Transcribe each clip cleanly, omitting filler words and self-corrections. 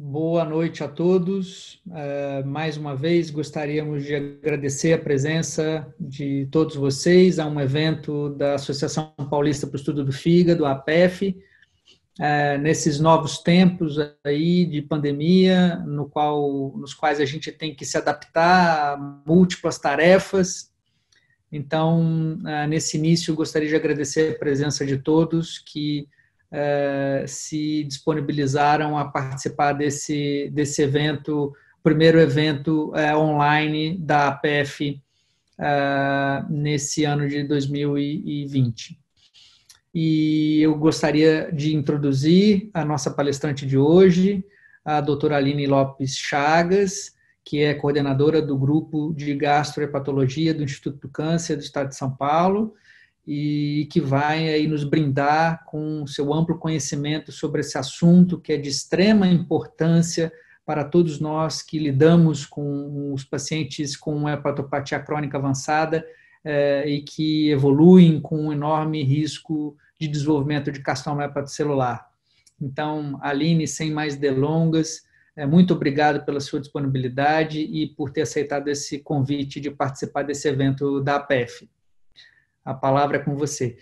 Boa noite a todos. Mais uma vez, gostaríamos de agradecer a presença de todos vocês a um evento da Associação Paulista para o Estudo do Fígado, a APEF, nesses novos tempos aí de pandemia, nos quais a gente tem que se adaptar a múltiplas tarefas. Então, nesse início, gostaria de agradecer a presença de todos que se disponibilizaram a participar desse evento, primeiro evento online da APEF nesse ano de 2020. E eu gostaria de introduzir a nossa palestrante de hoje, a doutora Aline Lopes Chagas, que é coordenadora do grupo de gastrohepatologia do Instituto do Câncer do Estado de São Paulo, e que vai aí nos brindar com seu amplo conhecimento sobre esse assunto que é de extrema importância para todos nós que lidamos com os pacientes com hepatopatia crônica avançada e que evoluem com um enorme risco de desenvolvimento de carcinoma hepatocelular. Então, Aline, sem mais delongas, muito obrigado pela sua disponibilidade e por ter aceitado esse convite de participar desse evento da APEF. A palavra é com você.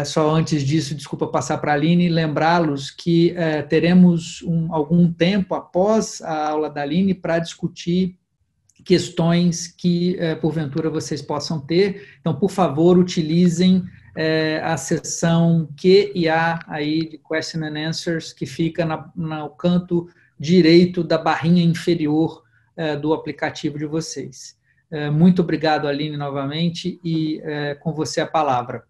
Só antes disso, desculpa passar para a Aline, lembrá-los que teremos algum tempo após a aula da Aline para discutir questões que, porventura, vocês possam ter. Então, por favor, utilizem a seção Q e A aí de Question and Answers, que fica no canto direito da barrinha inferior do aplicativo de vocês. Muito obrigado, Aline, novamente, e com você a palavra.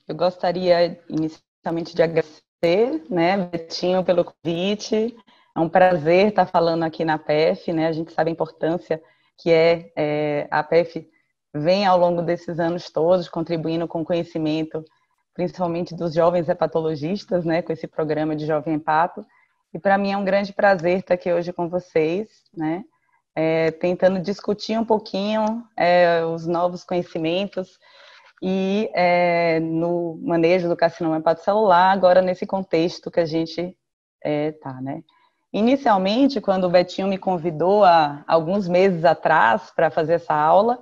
Eu gostaria, inicialmente, de agradecer, Betinho, pelo convite. É um prazer estar falando aqui na APEF, A gente sabe a importância que a APEF vem ao longo desses anos todos contribuindo com o conhecimento, principalmente dos jovens hepatologistas, com esse programa de Jovem Hepato. E para mim é um grande prazer estar aqui hoje com vocês, tentando discutir um pouquinho os novos conhecimentos e no manejo do carcinoma hepatocelular, agora nesse contexto que a gente está, Inicialmente, quando o Betinho me convidou há alguns meses atrás para fazer essa aula,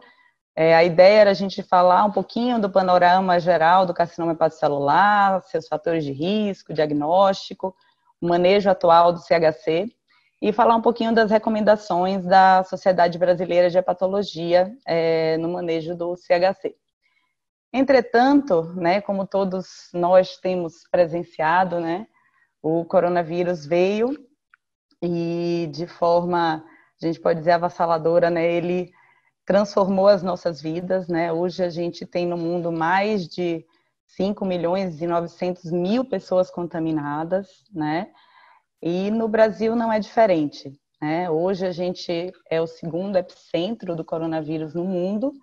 a ideia era a gente falar um pouquinho do panorama geral do carcinoma hepatocelular, seus fatores de risco, diagnóstico, o manejo atual do CHC, e falar um pouquinho das recomendações da Sociedade Brasileira de Hepatologia no manejo do CHC. Entretanto, como todos nós temos presenciado, o coronavírus veio e de forma, a gente pode dizer, avassaladora, ele transformou as nossas vidas, Hoje a gente tem no mundo mais de 5.900.000 pessoas contaminadas, E no Brasil não é diferente, Hoje a gente é o segundo epicentro do coronavírus no mundo,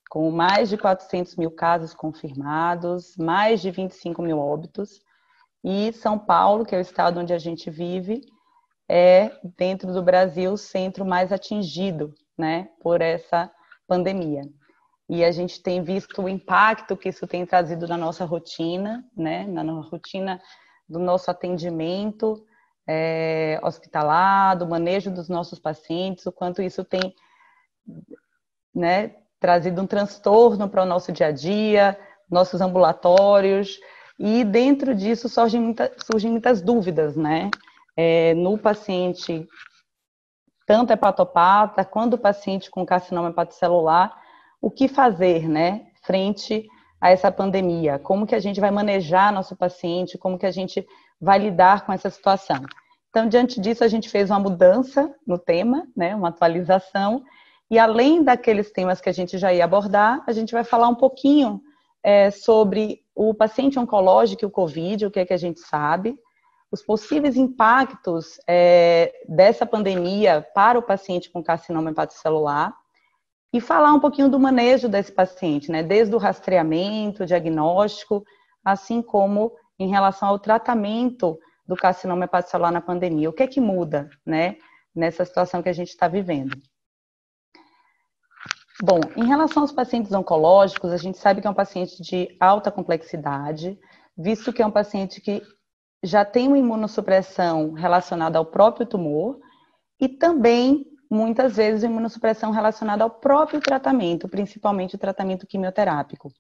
com mais de 400 mil casos confirmados, mais de 25 mil óbitos. E São Paulo, que é o estado onde a gente vive, é, dentro do Brasil, o centro mais atingido, por essa pandemia. E a gente tem visto o impacto que isso tem trazido na nossa rotina, na rotina do nosso atendimento hospitalar, do manejo dos nossos pacientes, o quanto isso tem, trazido um transtorno para o nosso dia a dia, nossos ambulatórios, e dentro disso surgem muitas dúvidas, no paciente, tanto hepatopata, quanto o paciente com carcinoma hepatocelular, o que fazer, frente a essa pandemia? Como que a gente vai manejar nosso paciente? Como que a gente vai lidar com essa situação? Então, diante disso, a gente fez uma mudança no tema, uma atualização, e além daqueles temas que a gente já ia abordar, a gente vai falar um pouquinho sobre o paciente oncológico e o COVID, o que é que a gente sabe, os possíveis impactos dessa pandemia para o paciente com carcinoma hepatocelular, e falar um pouquinho do manejo desse paciente, desde o rastreamento, diagnóstico, assim como em relação ao tratamento do carcinoma hepatocelular na pandemia. O que é que muda, nessa situação que a gente está vivendo? Bom, em relação aos pacientes oncológicos, a gente sabe que é um paciente de alta complexidade, visto que é um paciente que já tem uma imunossupressão relacionada ao próprio tumor e também, muitas vezes, imunossupressão relacionada ao próprio tratamento, principalmente o tratamento quimioterápico.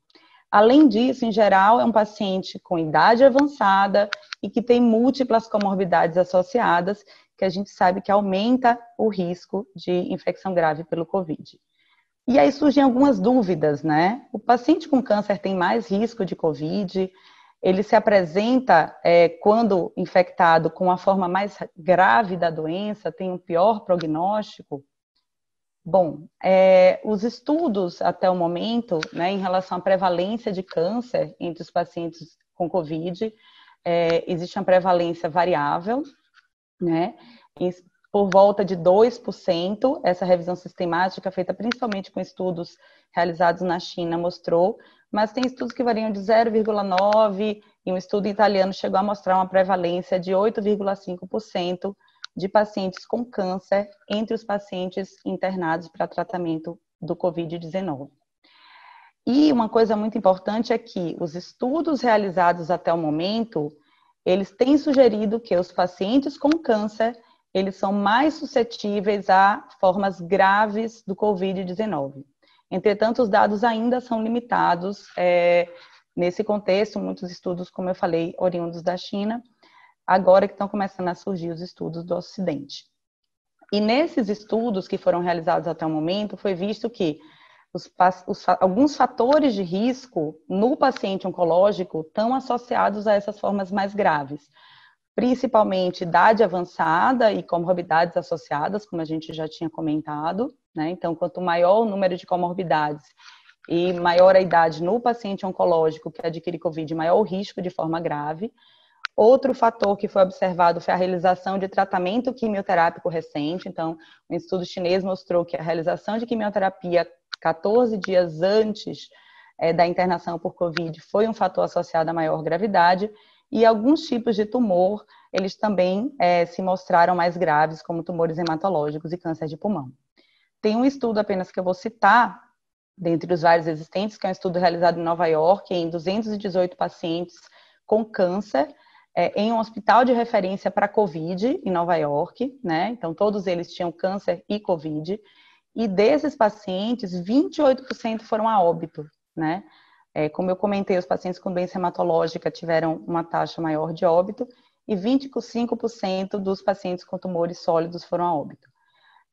Além disso, em geral, é um paciente com idade avançada e que tem múltiplas comorbidades associadas, que a gente sabe que aumenta o risco de infecção grave pelo COVID. E aí surgem algumas dúvidas, né? O paciente com câncer tem mais risco de COVID? Ele se apresenta, quando infectado, com a forma mais grave da doença, tem um pior prognóstico? Bom, os estudos até o momento, né, em relação à prevalência de câncer entre os pacientes com COVID, existe uma prevalência variável, né, por volta de 2%. Essa revisão sistemática, feita principalmente com estudos realizados na China, mostrou, mas tem estudos que variam de 0,9%, e um estudo italiano chegou a mostrar uma prevalência de 8,5% de pacientes com câncer entre os pacientes internados para tratamento do COVID-19. E uma coisa muito importante é que os estudos realizados até o momento, eles têm sugerido que os pacientes com câncer, eles são mais suscetíveis a formas graves do COVID-19. Entretanto, os dados ainda são limitados. Nesse contexto, muitos estudos, como eu falei, oriundos da China, agora que estão começando a surgir os estudos do Ocidente. E nesses estudos que foram realizados até o momento, foi visto que alguns fatores de risco no paciente oncológico estão associados a essas formas mais graves, principalmente idade avançada e comorbidades associadas, como a gente já tinha comentado, né? Então, quanto maior o número de comorbidades e maior a idade no paciente oncológico que adquire COVID, maior o risco de forma grave. Outro fator que foi observado foi a realização de tratamento quimioterápico recente. Então, um estudo chinês mostrou que a realização de quimioterapia 14 dias antes da internação por COVID foi um fator associado a maior gravidade, e alguns tipos de tumor, eles também se mostraram mais graves, como tumores hematológicos e câncer de pulmão. Tem um estudo apenas que eu vou citar, dentre os vários existentes, que é um estudo realizado em Nova York, em 218 pacientes com câncer, em um hospital de referência para COVID em Nova York, né? Então, todos eles tinham câncer e COVID, e desses pacientes, 28% foram a óbito, né? Como eu comentei, os pacientes com doença hematológica tiveram uma taxa maior de óbito, e 25% dos pacientes com tumores sólidos foram a óbito.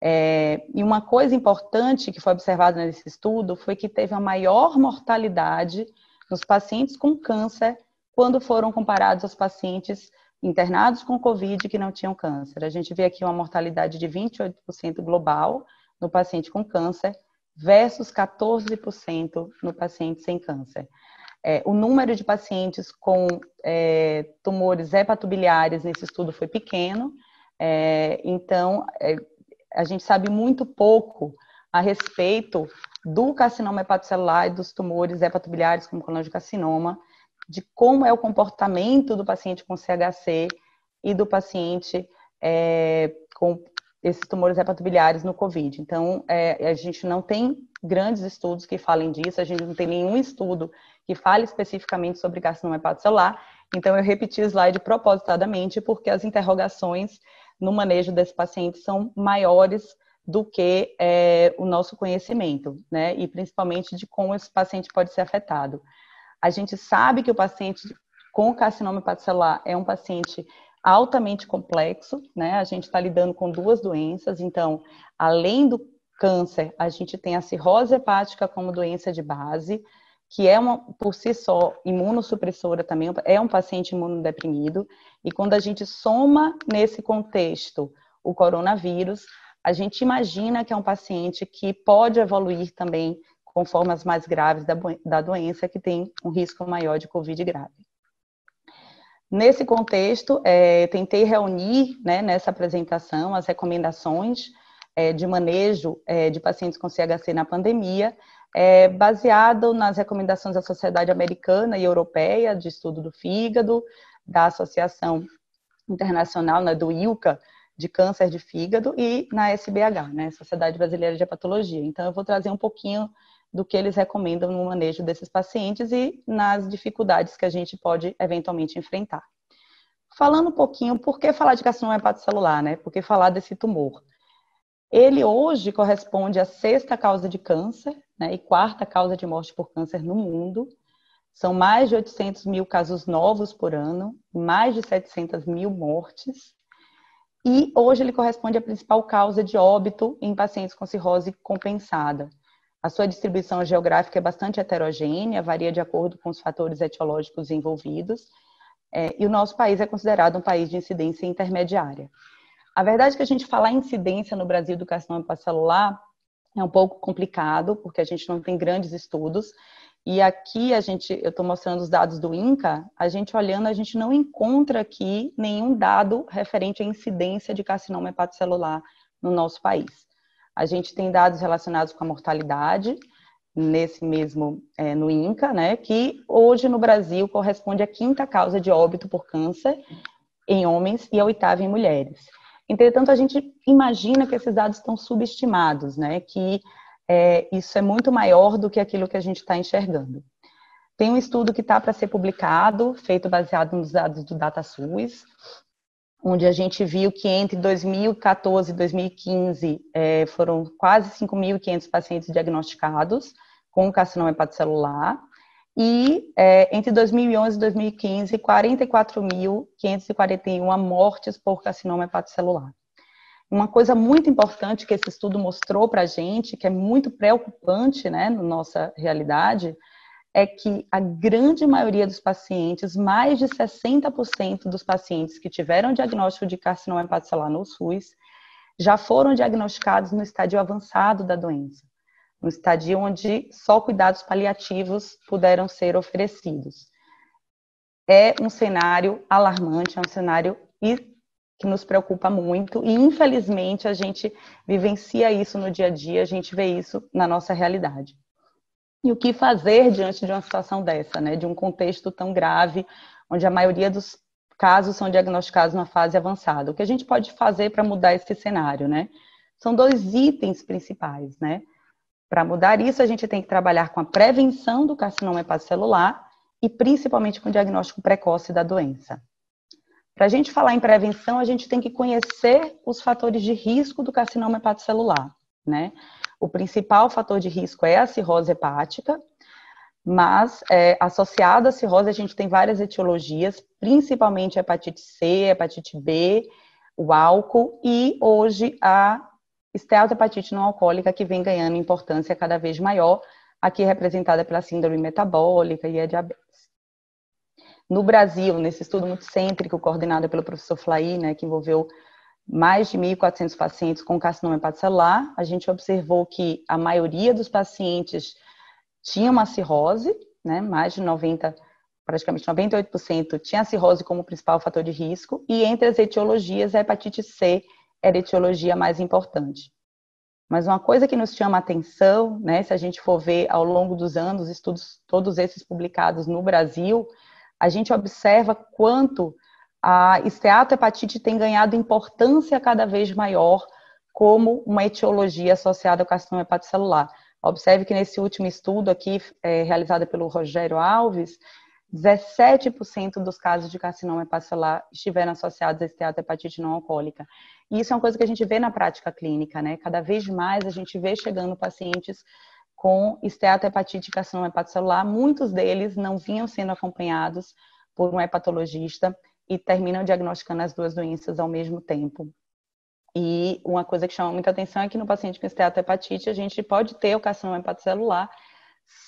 E uma coisa importante que foi observada nesse estudo foi que teve a maior mortalidade nos pacientes com câncer quando foram comparados aos pacientes internados com COVID que não tinham câncer. A gente vê aqui uma mortalidade de 28% global no paciente com câncer versus 14% no paciente sem câncer. O número de pacientes com tumores hepatobiliares nesse estudo foi pequeno, então a gente sabe muito pouco a respeito do carcinoma hepatocelular e dos tumores hepatobiliares, como colangiocarcinoma, de como é o comportamento do paciente com CHC e do paciente com esses tumores hepatobiliares no COVID. Então, a gente não tem grandes estudos que falem disso, a gente não tem nenhum estudo que fale especificamente sobre carcinoma hepatocelular. Então, eu repeti o slide propositadamente, porque as interrogações no manejo desse paciente são maiores do que o nosso conhecimento, né? E principalmente de como esse paciente pode ser afetado. A gente sabe que o paciente com carcinoma hepatocelular é um paciente altamente complexo, né? A gente está lidando com duas doenças, então, além do câncer, a gente tem a cirrose hepática como doença de base, que é por si só imunossupressora também, é um paciente imunodeprimido, e quando a gente soma nesse contexto o coronavírus, a gente imagina que é um paciente que pode evoluir também com formas mais graves da doença, que tem um risco maior de COVID grave. Nesse contexto, tentei reunir, né, nessa apresentação as recomendações de manejo de pacientes com CHC na pandemia, baseado nas recomendações da Sociedade Americana e Europeia de Estudo do Fígado, da Associação Internacional, né, do ILCA, de Câncer de Fígado, e na SBH, né, Sociedade Brasileira de Hepatologia. Então, eu vou trazer um pouquinho do que eles recomendam no manejo desses pacientes e nas dificuldades que a gente pode eventualmente enfrentar. Falando um pouquinho, por que falar de carcinoma hepatocelular, né? Por que falar desse tumor? Ele hoje corresponde à 6ª causa de câncer, né, e 4ª causa de morte por câncer no mundo. São mais de 800 mil casos novos por ano, mais de 700 mil mortes. E hoje ele corresponde à principal causa de óbito em pacientes com cirrose compensada. A sua distribuição geográfica é bastante heterogênea, varia de acordo com os fatores etiológicos envolvidos. E o nosso país é considerado um país de incidência intermediária. A verdade é que a gente falar em incidência no Brasil do carcinoma hepatocelular é um pouco complicado, porque a gente não tem grandes estudos. E aqui eu estou mostrando os dados do INCA, a gente olhando, a gente não encontra aqui nenhum dado referente à incidência de carcinoma hepatocelular no nosso país. A gente tem dados relacionados com a mortalidade, nesse mesmo, no INCA, né, que hoje no Brasil corresponde à 5ª causa de óbito por câncer em homens e a 8ª em mulheres. Entretanto, a gente imagina que esses dados estão subestimados, né, que isso é muito maior do que aquilo que a gente está enxergando. Tem um estudo que está para ser publicado, feito baseado nos dados do DataSUS, onde a gente viu que entre 2014 e 2015 foram quase 5.500 pacientes diagnosticados com carcinoma hepatocelular, e entre 2011 e 2015, 44.541 mortes por carcinoma hepatocelular. Uma coisa muito importante que esse estudo mostrou para a gente, que é muito preocupante, né, na nossa realidade, é que a grande maioria dos pacientes, mais de 60% dos pacientes que tiveram diagnóstico de carcinoma hepatocelular no SUS, já foram diagnosticados no estádio avançado da doença, no estádio onde só cuidados paliativos puderam ser oferecidos. É um cenário alarmante, é um cenário que nos preocupa muito, e infelizmente a gente vivencia isso no dia a dia, a gente vê isso na nossa realidade. E o que fazer diante de uma situação dessa, né? De um contexto tão grave, onde a maioria dos casos são diagnosticados na fase avançada? O que a gente pode fazer para mudar esse cenário, né? São 2 itens principais, né? Para mudar isso, a gente tem que trabalhar com a prevenção do carcinoma hepatocelular e principalmente com o diagnóstico precoce da doença. Para a gente falar em prevenção, a gente tem que conhecer os fatores de risco do carcinoma hepatocelular, né? O principal fator de risco é a cirrose hepática, mas associado à cirrose a gente tem várias etiologias, principalmente a hepatite C, a hepatite B, o álcool e hoje a esteatohepatite não alcoólica, que vem ganhando importância cada vez maior, aqui representada pela síndrome metabólica e a diabetes. No Brasil, nesse estudo multicêntrico coordenado pelo professor Flahy, né, que envolveu mais de 1.400 pacientes com carcinoma hepatocelular, a gente observou que a maioria dos pacientes tinha uma cirrose, né, mais de 90%, praticamente 98% tinha a cirrose como principal fator de risco, e entre as etiologias, a hepatite C era a etiologia mais importante. Mas uma coisa que nos chama a atenção, né, se a gente for ver ao longo dos anos, estudos todos esses publicados no Brasil, a gente observa quanto a esteatohepatite tem ganhado importância cada vez maior como uma etiologia associada ao carcinoma hepatocelular. Observe que nesse último estudo aqui, realizado pelo Rogério Alves, 17% dos casos de carcinoma hepatocelular estiveram associados à esteatohepatite não alcoólica. E isso é uma coisa que a gente vê na prática clínica, né? Cada vez mais a gente vê chegando pacientes com esteatohepatite e carcinoma hepatocelular, muitos deles não vinham sendo acompanhados por um hepatologista e terminam diagnosticando as 2 doenças ao mesmo tempo. E uma coisa que chama muita atenção é que no paciente com esteatohepatite a gente pode ter o carcinoma hepatocelular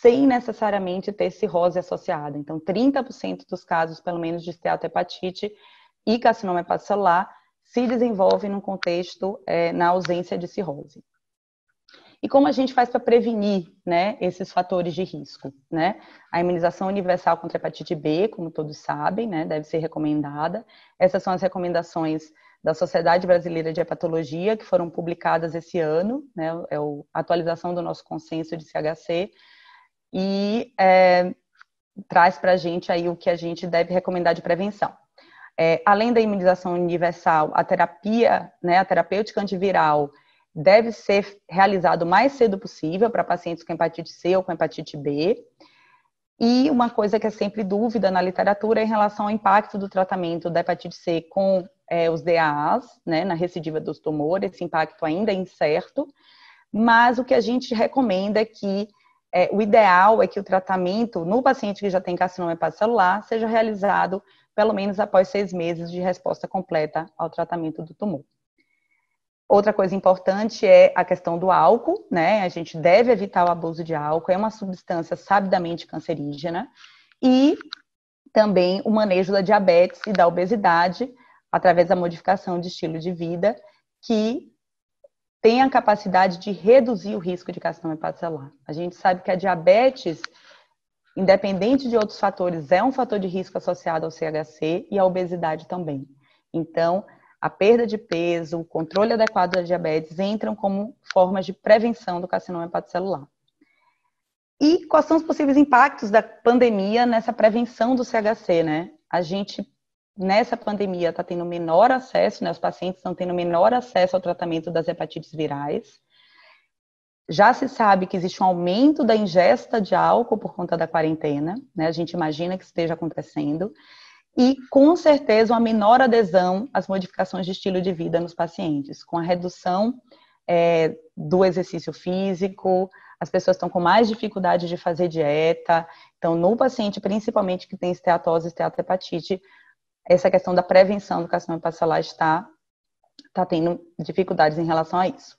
sem necessariamente ter cirrose associada. Então, 30% dos casos, pelo menos, de esteatohepatite e carcinoma hepatocelular se desenvolvem num contexto na ausência de cirrose. E como a gente faz para prevenir, né, esses fatores de risco, né? A imunização universal contra a hepatite B, como todos sabem, né, deve ser recomendada. Essas são as recomendações da Sociedade Brasileira de Hepatologia, que foram publicadas esse ano, né, é a atualização do nosso consenso de CHC, e traz para a gente aí o que a gente deve recomendar de prevenção. Além da imunização universal, a terapia, né, a terapêutica antiviral, deve ser realizado o mais cedo possível para pacientes com hepatite C ou com hepatite B. E uma coisa que é sempre dúvida na literatura é em relação ao impacto do tratamento da hepatite C com os DAAs, né, na recidiva dos tumores. Esse impacto ainda é incerto, mas o que a gente recomenda é que o ideal é que o tratamento no paciente que já tem carcinoma hepatocelular seja realizado pelo menos após 6 meses de resposta completa ao tratamento do tumor. Outra coisa importante é a questão do álcool, né? A gente deve evitar o abuso de álcool, é uma substância sabidamente cancerígena, e também o manejo da diabetes e da obesidade através da modificação de estilo de vida, que tem a capacidade de reduzir o risco de carcinoma hepatocelular. A gente sabe que a diabetes, independente de outros fatores, é um fator de risco associado ao CHC e à obesidade também. Então, a perda de peso, o controle adequado da diabetes entram como formas de prevenção do carcinoma hepatocelular. E quais são os possíveis impactos da pandemia nessa prevenção do CHC, né? A gente, nessa pandemia, está tendo menor acesso, né? Os pacientes estão tendo menor acesso ao tratamento das hepatites virais. Já se sabe que existe um aumento da ingesta de álcool por conta da quarentena, né? A gente imagina que esteja acontecendo. E, com certeza, uma menor adesão às modificações de estilo de vida nos pacientes, com a redução do exercício físico, as pessoas estão com mais dificuldade de fazer dieta. Então, no paciente, principalmente que tem esteatose e esteatohepatite, essa questão da prevenção do carcinoma hepatocelular está tendo dificuldades em relação a isso.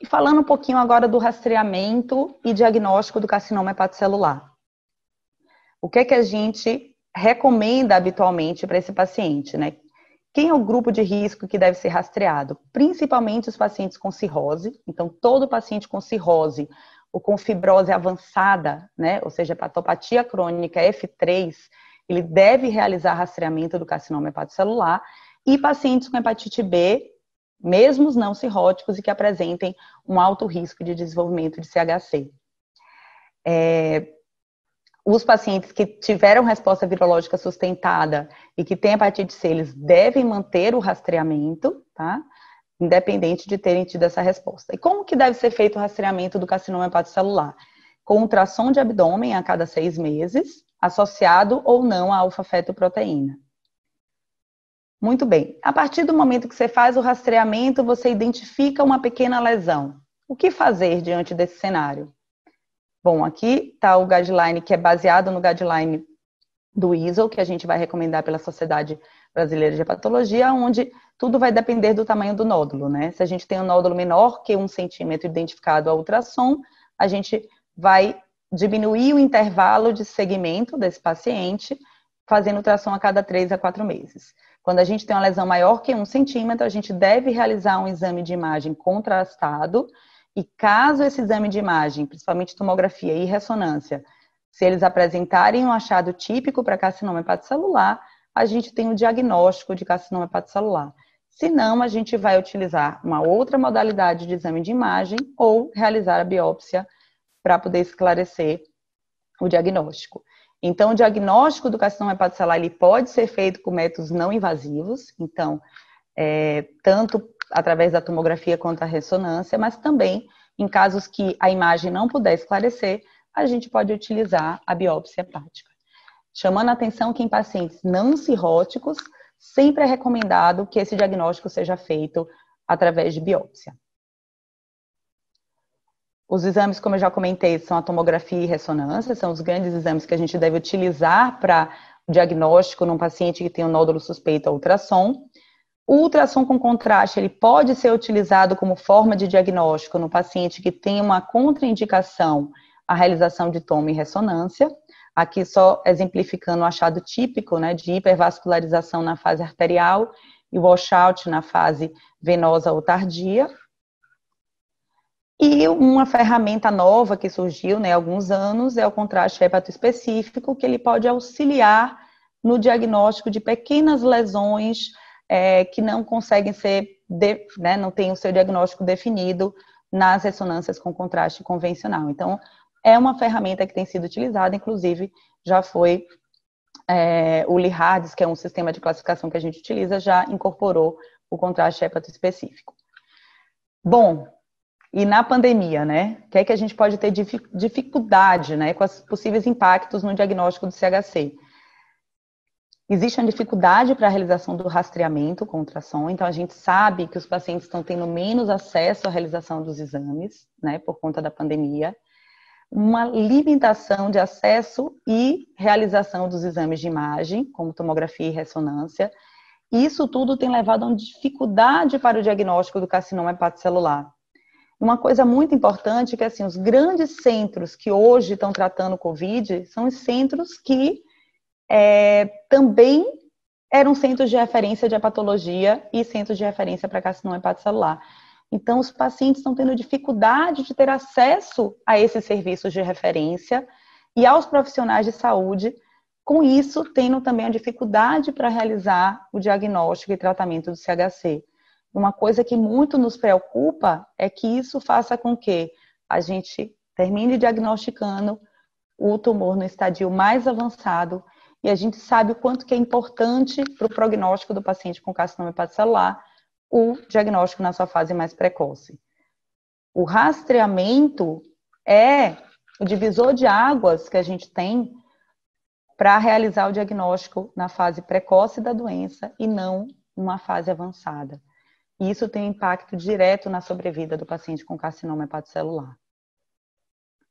E falando um pouquinho agora do rastreamento e diagnóstico do carcinoma hepatocelular. O que a gente recomenda habitualmente para esse paciente, né? Quem é o grupo de risco que deve ser rastreado? Principalmente os pacientes com cirrose. Então, todo paciente com cirrose ou com fibrose avançada, né? Ou seja, hepatopatia crônica F3, ele deve realizar rastreamento do carcinoma hepatocelular. E pacientes com hepatite B, mesmo os não cirróticos e que apresentem um alto risco de desenvolvimento de CHC. Os pacientes que tiveram resposta virológica sustentada e que têm hepatite C, eles devem manter o rastreamento, tá? Independente de terem tido essa resposta. E como que deve ser feito o rastreamento do carcinoma hepatocelular? Com ultrassom de abdômen a cada 6 meses, associado ou não à alfa-fetoproteína. Muito bem. A partir do momento que você faz o rastreamento, você identifica uma pequena lesão. O que fazer diante desse cenário? Bom, aqui está o guideline que é baseado no guideline do ISO, que a gente vai recomendar pela Sociedade Brasileira de Hepatologia, onde tudo vai depender do tamanho do nódulo, né? Se a gente tem um nódulo menor que 1 centímetro identificado a ultrassom, a gente vai diminuir o intervalo de segmento desse paciente, fazendo ultrassom a cada 3 a 4 meses. Quando a gente tem uma lesão maior que 1 centímetro, a gente deve realizar um exame de imagem contrastado. E caso esse exame de imagem, principalmente tomografia e ressonância, se eles apresentarem um achado típico para carcinoma hepatocelular, a gente tem o diagnóstico de carcinoma hepatocelular. Se não, a gente vai utilizar uma outra modalidade de exame de imagem ou realizar a biópsia para poder esclarecer o diagnóstico. Então, o diagnóstico do carcinoma hepatocelular ele pode ser feito com métodos não invasivos, então, tanto através da tomografia quanto a ressonância, mas também, em casos que a imagem não puder esclarecer, a gente pode utilizar a biópsia hepática. Chamando a atenção que em pacientes não cirróticos, sempre é recomendado que esse diagnóstico seja feito através de biópsia. Os exames, como eu já comentei, são a tomografia e ressonância, são os grandes exames que a gente deve utilizar para o diagnóstico num paciente que tem um nódulo suspeito a ultrassom. O ultrassom com contraste, ele pode ser utilizado como forma de diagnóstico no paciente que tem uma contraindicação à realização de tomo e ressonância. Aqui só exemplificando o achado típico, né, de hipervascularização na fase arterial e washout na fase venosa ou tardia. E uma ferramenta nova que surgiu, né, há alguns anos é o contraste hepatoespecífico, que ele pode auxiliar no diagnóstico de pequenas lesões que não conseguem ser, né, não tem o seu diagnóstico definido nas ressonâncias com contraste convencional. Então, é uma ferramenta que tem sido utilizada, inclusive já foi o LIHARDS, que é um sistema de classificação que a gente utiliza, já incorporou o contraste hepatoespecífico. Bom, E na pandemia, né? O que é que a gente pode ter dificuldade, né? Com os possíveis impactos no diagnóstico do CHC? Existe uma dificuldade para a realização do rastreamento com ultrassom, então a gente sabe que os pacientes estão tendo menos acesso à realização dos exames, né? Por conta da pandemia. Uma limitação de acesso e realização dos exames de imagem, como tomografia e ressonância. Isso tudo tem levado a uma dificuldade para o diagnóstico do carcinoma hepatocelular. Uma coisa muito importante é que assim, os grandes centros que hoje estão tratando o COVID são os centros que também eram centros de referência de hepatologia e centros de referência para carcinoma hepatocelular. Então, os pacientes estão tendo dificuldade de ter acesso a esses serviços de referência e aos profissionais de saúde, com isso, tendo também a dificuldade para realizar o diagnóstico e tratamento do CHC. Uma coisa que muito nos preocupa é que isso faça com que a gente termine diagnosticando o tumor no estadio mais avançado, e a gente sabe o quanto que é importante para o prognóstico do paciente com carcinoma hepatocelular o diagnóstico na sua fase mais precoce. O rastreamento é o divisor de águas que a gente tem para realizar o diagnóstico na fase precoce da doença e não numa fase avançada. E isso tem impacto direto na sobrevida do paciente com carcinoma hepatocelular.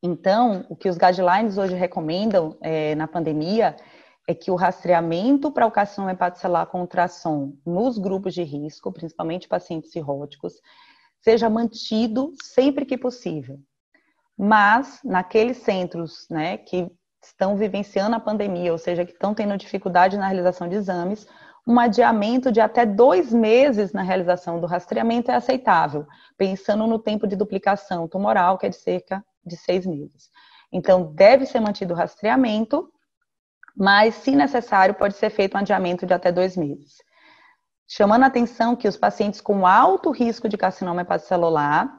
Então, o que os guidelines hoje recomendam na pandemia é que o rastreamento para o carcinoma hepatocelular com ultrassom nos grupos de risco, principalmente pacientes cirróticos, seja mantido sempre que possível. Mas, naqueles centros, né, que estão vivenciando a pandemia, ou seja, que estão tendo dificuldade na realização de exames, um adiamento de até 2 meses na realização do rastreamento é aceitável, pensando no tempo de duplicação tumoral, que é de cerca de 6 meses. Então, deve ser mantido o rastreamento, mas, se necessário, pode ser feito um adiamento de até 2 meses. Chamando a atenção que os pacientes com alto risco de carcinoma hepatocelular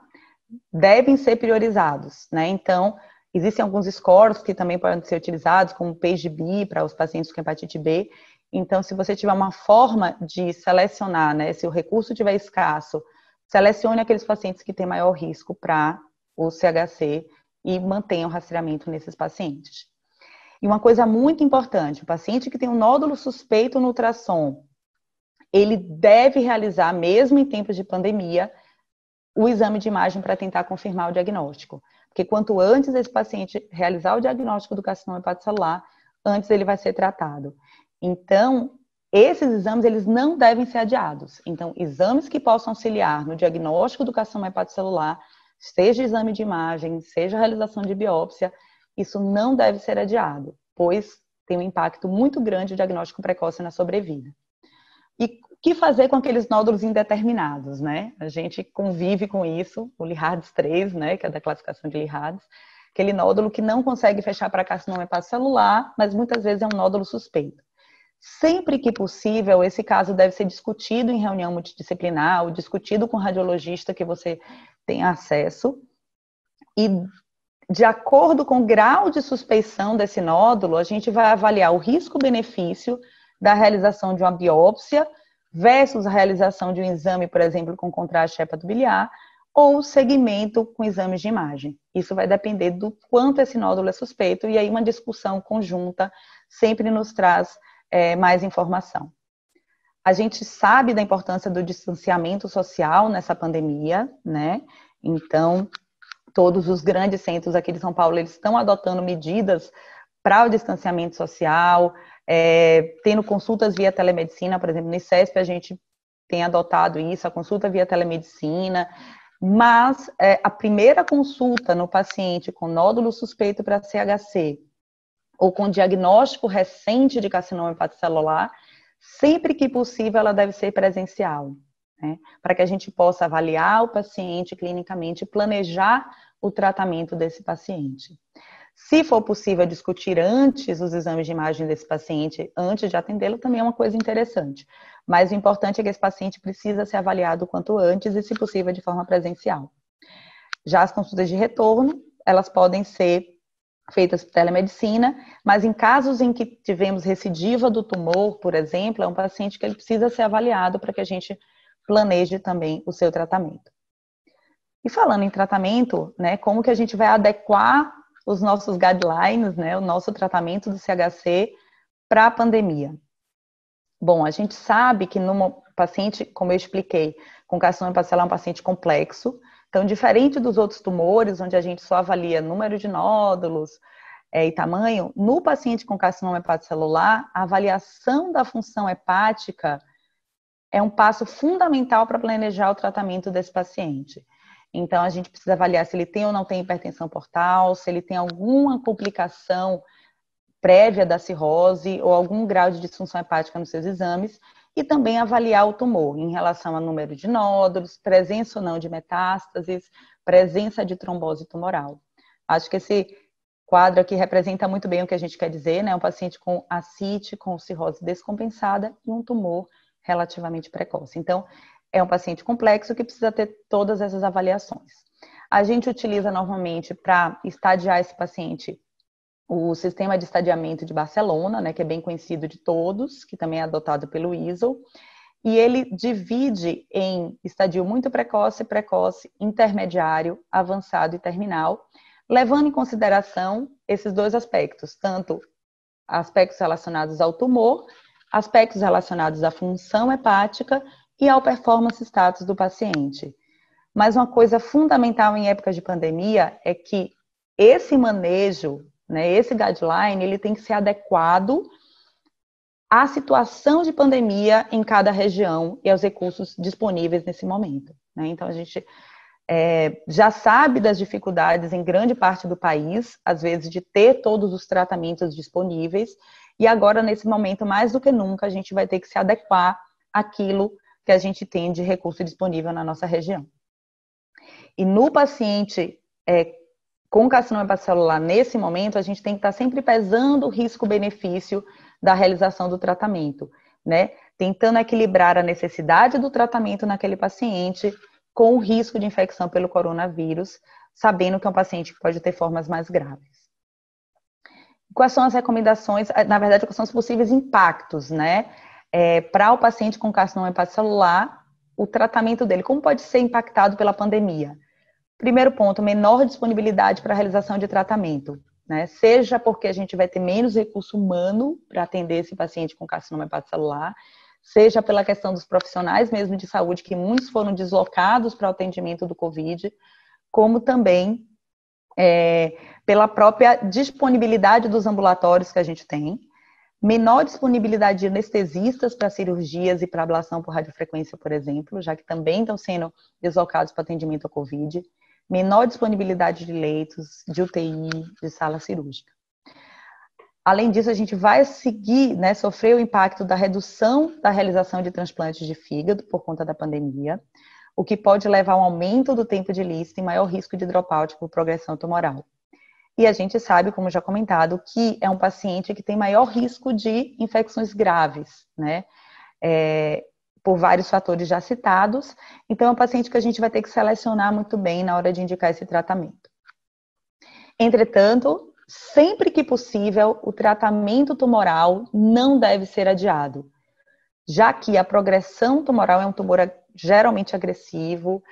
devem ser priorizados, né? Então, existem alguns scores que também podem ser utilizados, como o PAGE-B para os pacientes com hepatite B. Então, se você tiver uma forma de selecionar, né, se o recurso estiver escasso, selecione aqueles pacientes que têm maior risco para o CHC e mantenha o rastreamento nesses pacientes. E uma coisa muito importante, o paciente que tem um nódulo suspeito no ultrassom, ele deve realizar, mesmo em tempos de pandemia, o exame de imagem para tentar confirmar o diagnóstico. Porque quanto antes esse paciente realizar o diagnóstico do carcinoma hepatocelular, antes ele vai ser tratado. Então, esses exames, eles não devem ser adiados. Então, exames que possam auxiliar no diagnóstico do carcinoma hepatocelular, seja exame de imagem, seja a realização de biópsia, isso não deve ser adiado, pois tem um impacto muito grande o diagnóstico precoce na sobrevida. E o que fazer com aqueles nódulos indeterminados, né? A gente convive com isso, o Lihards 3, né, que é da classificação de Lihards, aquele nódulo que não consegue fechar para carcinoma hepatocelular, mas muitas vezes é um nódulo suspeito. Sempre que possível, esse caso deve ser discutido em reunião multidisciplinar, ou discutido com o radiologista que você tem acesso, e de acordo com o grau de suspeição desse nódulo, a gente vai avaliar o risco-benefício da realização de uma biópsia versus a realização de um exame, por exemplo, com contraste hepatobiliar, ou segmento com exames de imagem. Isso vai depender do quanto esse nódulo é suspeito, e aí uma discussão conjunta sempre nos traz mais informação. A gente sabe da importância do distanciamento social nessa pandemia, né? Então, todos os grandes centros aqui de São Paulo, eles estão adotando medidas para o distanciamento social, tendo consultas via telemedicina, por exemplo, no ICESP a gente tem adotado isso, a consulta via telemedicina, mas a primeira consulta no paciente com nódulo suspeito para CHC ou com diagnóstico recente de carcinoma hepatocelular, sempre que possível ela deve ser presencial, né? Para que a gente possa avaliar o paciente clinicamente e planejar o tratamento desse paciente. Se for possível discutir antes os exames de imagem desse paciente, antes de atendê-lo, também é uma coisa interessante. Mas o importante é que esse paciente precisa ser avaliado o quanto antes e, se possível, de forma presencial. Já as consultas de retorno, elas podem ser feitas por telemedicina, mas em casos em que tivemos recidiva do tumor, por exemplo, é um paciente que ele precisa ser avaliado para que a gente planeje também o seu tratamento. E falando em tratamento, né, como que a gente vai adequar os nossos guidelines, né, o nosso tratamento do CHC para a pandemia? Bom, a gente sabe que numa paciente, como eu expliquei, com carcinoma hepatocelular é um paciente complexo, então diferente dos outros tumores, onde a gente só avalia número de nódulos e tamanho, no paciente com carcinoma hepatocelular, a avaliação da função hepática é um passo fundamental para planejar o tratamento desse paciente. Então, a gente precisa avaliar se ele tem ou não tem hipertensão portal, se ele tem alguma complicação prévia da cirrose ou algum grau de disfunção hepática nos seus exames, e também avaliar o tumor em relação ao número de nódulos, presença ou não de metástases, presença de trombose tumoral. Acho que esse quadro aqui representa muito bem o que a gente quer dizer, né? Um paciente com ascite, com cirrose descompensada e um tumor relativamente precoce. Então, é um paciente complexo que precisa ter todas essas avaliações. A gente utiliza normalmente para estadiar esse paciente o sistema de estadiamento de Barcelona, né, que é bem conhecido de todos, que também é adotado pelo ISO, e ele divide em estadio muito precoce, precoce, intermediário, avançado e terminal, levando em consideração esses dois aspectos, tanto aspectos relacionados ao tumor, aspectos relacionados à função hepática e ao performance status do paciente. Mas uma coisa fundamental em época de pandemia é que esse manejo, né, esse guideline, ele tem que ser adequado à situação de pandemia em cada região e aos recursos disponíveis nesse momento, né? Então, a gente já sabe das dificuldades em grande parte do país, às vezes, de ter todos os tratamentos disponíveis, e agora, nesse momento, mais do que nunca, a gente vai ter que se adequar àquilo que a gente tem de recurso disponível na nossa região. E no paciente com carcinoma hepatocelular, nesse momento, a gente tem que estar sempre pesando o risco-benefício da realização do tratamento, né? Tentando equilibrar a necessidade do tratamento naquele paciente com o risco de infecção pelo coronavírus, sabendo que é um paciente que pode ter formas mais graves. Quais são as recomendações, na verdade, quais são os possíveis impactos, né? Para o paciente com carcinoma hepatocelular, o tratamento dele, como pode ser impactado pela pandemia? Primeiro ponto, menor disponibilidade para a realização de tratamento, né? Seja porque a gente vai ter menos recurso humano para atender esse paciente com carcinoma hepatocelular, seja pela questão dos profissionais mesmo de saúde, que muitos foram deslocados para o atendimento do Covid, como também pela própria disponibilidade dos ambulatórios que a gente tem, menor disponibilidade de anestesistas para cirurgias e para ablação por radiofrequência, por exemplo, já que também estão sendo deslocados para atendimento ao Covid, menor disponibilidade de leitos, de UTI, de sala cirúrgica. Além disso, a gente vai seguir, né, sofrer o impacto da redução da realização de transplantes de fígado por conta da pandemia, o que pode levar a um aumento do tempo de lista e maior risco de dropout por progressão tumoral. E a gente sabe, como já comentado, que é um paciente que tem maior risco de infecções graves, né? Por vários fatores já citados. Então, é um paciente que a gente vai ter que selecionar muito bem na hora de indicar esse tratamento. Entretanto, sempre que possível, o tratamento tumoral não deve ser adiado, já que a progressão tumoral é um tumor geralmente agressivo,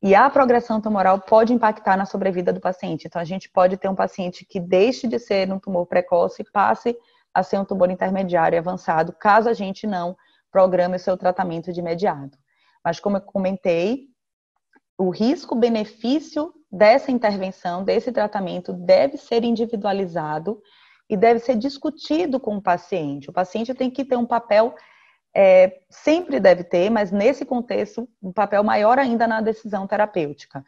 e a progressão tumoral pode impactar na sobrevida do paciente. Então, a gente pode ter um paciente que deixe de ser um tumor precoce e passe a ser um tumor intermediário e avançado, caso a gente não programe o seu tratamento de imediato. Mas, como eu comentei, o risco-benefício dessa intervenção, desse tratamento, deve ser individualizado e deve ser discutido com o paciente. O paciente tem que ter um papel, sempre deve ter, mas nesse contexto, um papel maior ainda na decisão terapêutica.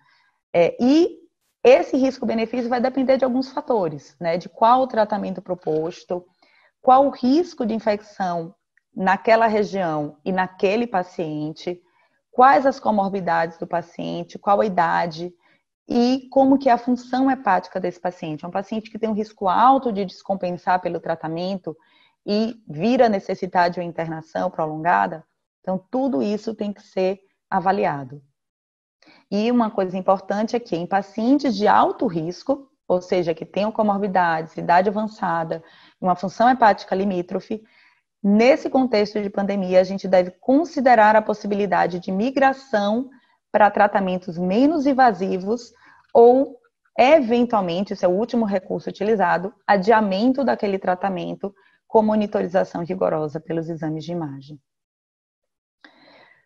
E esse risco-benefício vai depender de alguns fatores, né? De qual o tratamento proposto, qual o risco de infecção naquela região e naquele paciente, quais as comorbidades do paciente, qual a idade e como que é a função hepática desse paciente. É um paciente que tem um risco alto de descompensar pelo tratamento e vir a necessitar de uma internação prolongada. Então, tudo isso tem que ser avaliado. E uma coisa importante é que em pacientes de alto risco, ou seja, que tenham comorbidades, idade avançada, uma função hepática limítrofe, nesse contexto de pandemia, a gente deve considerar a possibilidade de migração para tratamentos menos invasivos ou, eventualmente, esse é o último recurso utilizado, adiamento daquele tratamento com monitorização rigorosa pelos exames de imagem.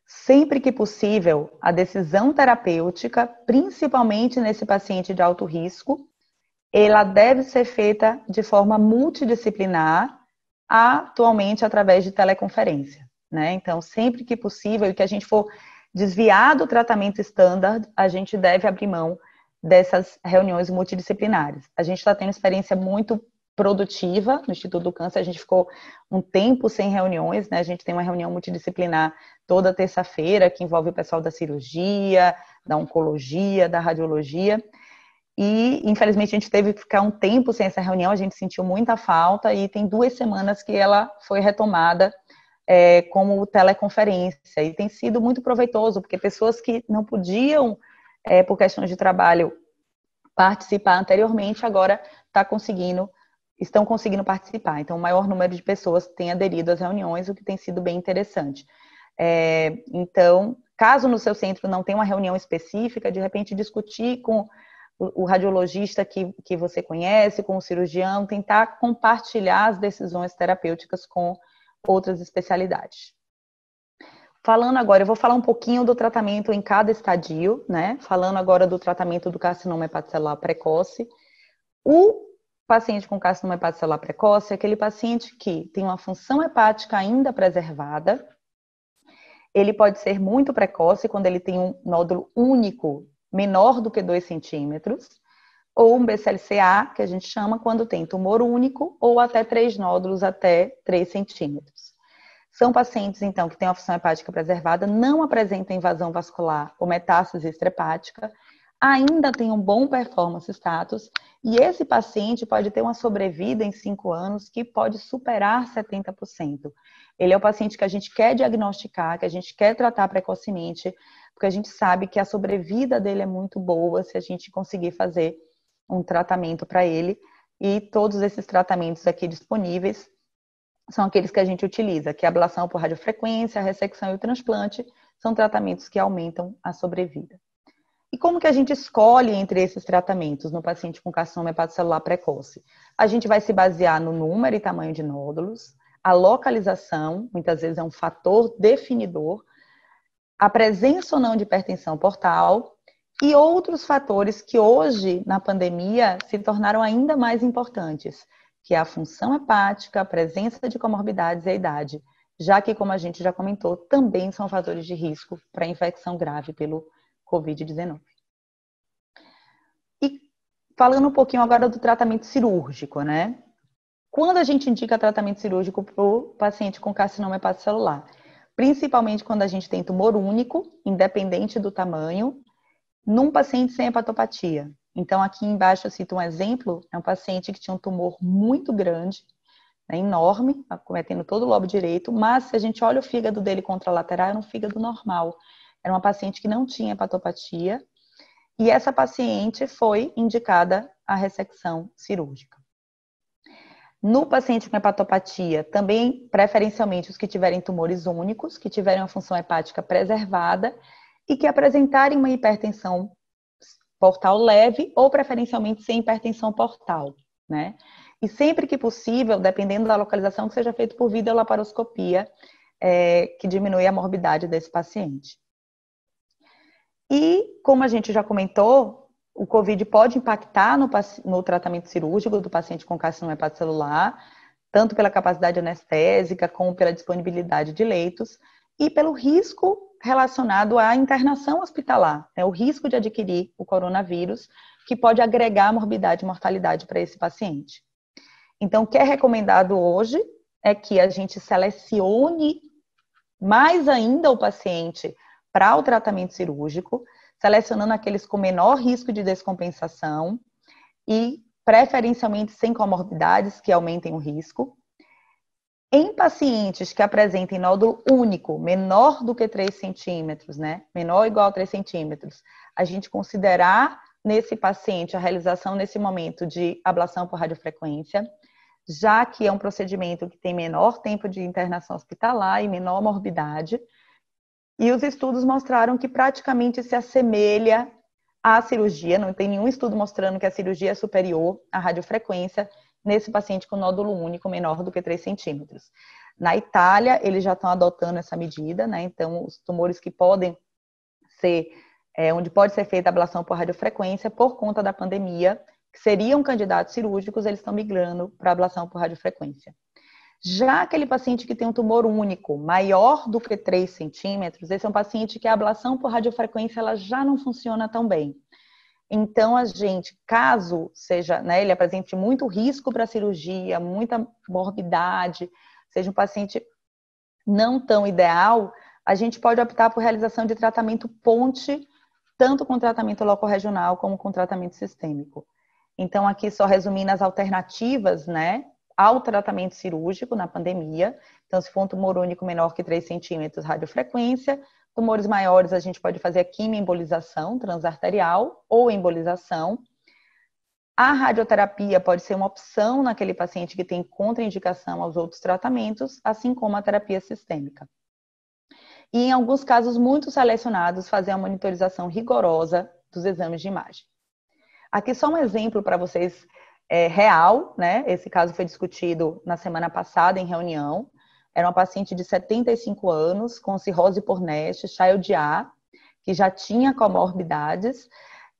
Sempre que possível, a decisão terapêutica, principalmente nesse paciente de alto risco, ela deve ser feita de forma multidisciplinar, atualmente através de teleconferência, né? Então, sempre que possível e que a gente for desviar do tratamento standard, a gente deve abrir mão dessas reuniões multidisciplinares. A gente está tendo experiência muito produtiva no Instituto do Câncer, a gente ficou um tempo sem reuniões, né? A gente tem uma reunião multidisciplinar toda terça-feira, que envolve o pessoal da cirurgia, da oncologia, da radiologia, e infelizmente a gente teve que ficar um tempo sem essa reunião, a gente sentiu muita falta, e tem 2 semanas que ela foi retomada como teleconferência, e tem sido muito proveitoso, porque pessoas que não podiam, por questões de trabalho, participar anteriormente, agora estão conseguindo participar. Então, o maior número de pessoas tem aderido às reuniões, o que tem sido bem interessante. Então, caso no seu centro não tenha uma reunião específica, de repente discutir com o radiologista que você conhece, com o cirurgião, tentar compartilhar as decisões terapêuticas com outras especialidades. Falando agora, eu vou falar um pouquinho do tratamento em cada estadio, né? Falando agora do tratamento do carcinoma hepatocelular precoce. O paciente com carcinoma hepatocelular precoce é aquele paciente que tem uma função hepática ainda preservada. Ele pode ser muito precoce quando ele tem um nódulo único menor do que 2 centímetros, ou um BCLCA, que a gente chama quando tem tumor único, ou até 3 nódulos até 3 centímetros. São pacientes, então, que têm uma função hepática preservada, não apresentam invasão vascular ou metástase extrahepática, ainda tem um bom performance status, e esse paciente pode ter uma sobrevida em 5 anos que pode superar 70%. Ele é o paciente que a gente quer diagnosticar, que a gente quer tratar precocemente, porque a gente sabe que a sobrevida dele é muito boa se a gente conseguir fazer um tratamento para ele, e todos esses tratamentos aqui disponíveis são aqueles que a gente utiliza, que é a ablação por radiofrequência, a ressecção e o transplante, são tratamentos que aumentam a sobrevida. E como que a gente escolhe entre esses tratamentos no paciente com carcinoma hepatocelular precoce? A gente vai se basear no número e tamanho de nódulos, a localização, muitas vezes é um fator definidor, a presença ou não de hipertensão portal e outros fatores que hoje, na pandemia, se tornaram ainda mais importantes, que é a função hepática, a presença de comorbidades e a idade, já que, como a gente já comentou, também são fatores de risco para infecção grave pelo COVID-19. E falando um pouquinho agora do tratamento cirúrgico, né? Quando a gente indica tratamento cirúrgico para o paciente com carcinoma hepatocelular? Principalmente quando a gente tem tumor único, independente do tamanho, num paciente sem hepatopatia. Então, aqui embaixo eu cito um exemplo, é um paciente que tinha um tumor muito grande, né, enorme, acometendo todo o lobo direito, mas se a gente olha o fígado dele contralateral, era um fígado normal. Era uma paciente que não tinha hepatopatia, e essa paciente foi indicada a ressecção cirúrgica. No paciente com hepatopatia, também preferencialmente os que tiverem tumores únicos, que tiverem uma função hepática preservada e que apresentarem uma hipertensão portal leve ou preferencialmente sem hipertensão portal, né? E sempre que possível, dependendo da localização, que seja feito por videolaparoscopia, que diminui a morbidade desse paciente. E, como a gente já comentou, o COVID pode impactar no tratamento cirúrgico do paciente com carcinoma hepatocelular, tanto pela capacidade anestésica, como pela disponibilidade de leitos, e pelo risco relacionado à internação hospitalar, né? O risco de adquirir o coronavírus, que pode agregar morbidade e mortalidade para esse paciente. Então, o que é recomendado hoje é que a gente selecione mais ainda o paciente para o tratamento cirúrgico, selecionando aqueles com menor risco de descompensação e preferencialmente sem comorbidades que aumentem o risco. Em pacientes que apresentem nódulo único, menor do que 3 centímetros, né? Menor ou igual a 3 centímetros, a gente considerar nesse paciente a realização nesse momento de ablação por radiofrequência, já que é um procedimento que tem menor tempo de internação hospitalar e menor morbidade. E os estudos mostraram que praticamente se assemelha à cirurgia, não tem nenhum estudo mostrando que a cirurgia é superior à radiofrequência nesse paciente com nódulo único menor do que 3 centímetros. Na Itália, eles já estão adotando essa medida, né? Então, os tumores que podem ser, onde pode ser feita a ablação por radiofrequência, por conta da pandemia, que seriam candidatos cirúrgicos, eles estão migrando para ablação por radiofrequência. Já aquele paciente que tem um tumor único, maior do que 3 centímetros, esse é um paciente que a ablação por radiofrequência ela já não funciona tão bem. Então, a gente, caso seja, né, ele apresente muito risco para a cirurgia, muita morbidade, seja um paciente não tão ideal, a gente pode optar por realização de tratamento ponte, tanto com tratamento locorregional como com tratamento sistêmico. Então, aqui só resumindo as alternativas, né, ao tratamento cirúrgico na pandemia. Então, se for um tumor único menor que 3 centímetros, radiofrequência. Tumores maiores, a gente pode fazer a quimioembolização transarterial ou embolização. A radioterapia pode ser uma opção naquele paciente que tem contraindicação aos outros tratamentos, assim como a terapia sistêmica. E, em alguns casos muito selecionados, fazer a monitorização rigorosa dos exames de imagem. Aqui só um exemplo para vocês real, né? Esse caso foi discutido na semana passada em reunião. Era uma paciente de 75 anos, com cirrose por NASH, Child-A, que já tinha comorbidades,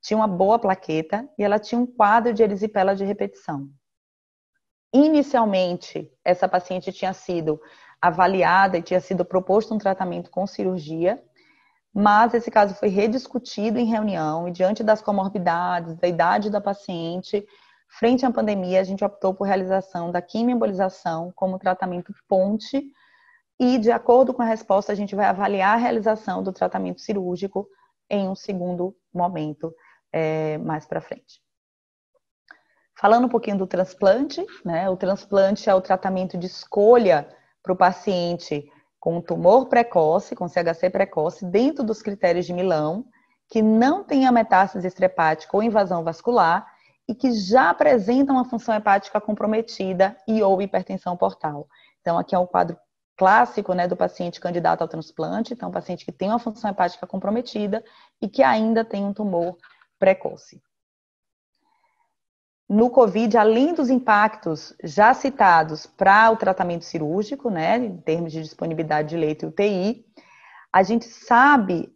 tinha uma boa plaqueta e ela tinha um quadro de erisipela de repetição. Inicialmente, essa paciente tinha sido avaliada e tinha sido proposto um tratamento com cirurgia, mas esse caso foi rediscutido em reunião e diante das comorbidades, da idade da paciente, frente à pandemia, a gente optou por realização da quimioembolização como tratamento ponte e, de acordo com a resposta, a gente vai avaliar a realização do tratamento cirúrgico em um segundo momento, mais para frente. Falando um pouquinho do transplante, né? O transplante é o tratamento de escolha para o paciente com tumor precoce, com CHC precoce, dentro dos critérios de Milão, que não tenha metástase extrahepática ou invasão vascular e que já apresenta uma função hepática comprometida e ou hipertensão portal. Então, aqui é um quadro clássico, né, do paciente candidato ao transplante, então, um paciente que tem uma função hepática comprometida e que ainda tem um tumor precoce. No COVID, além dos impactos já citados para o tratamento cirúrgico, né, em termos de disponibilidade de leito e UTI, a gente sabe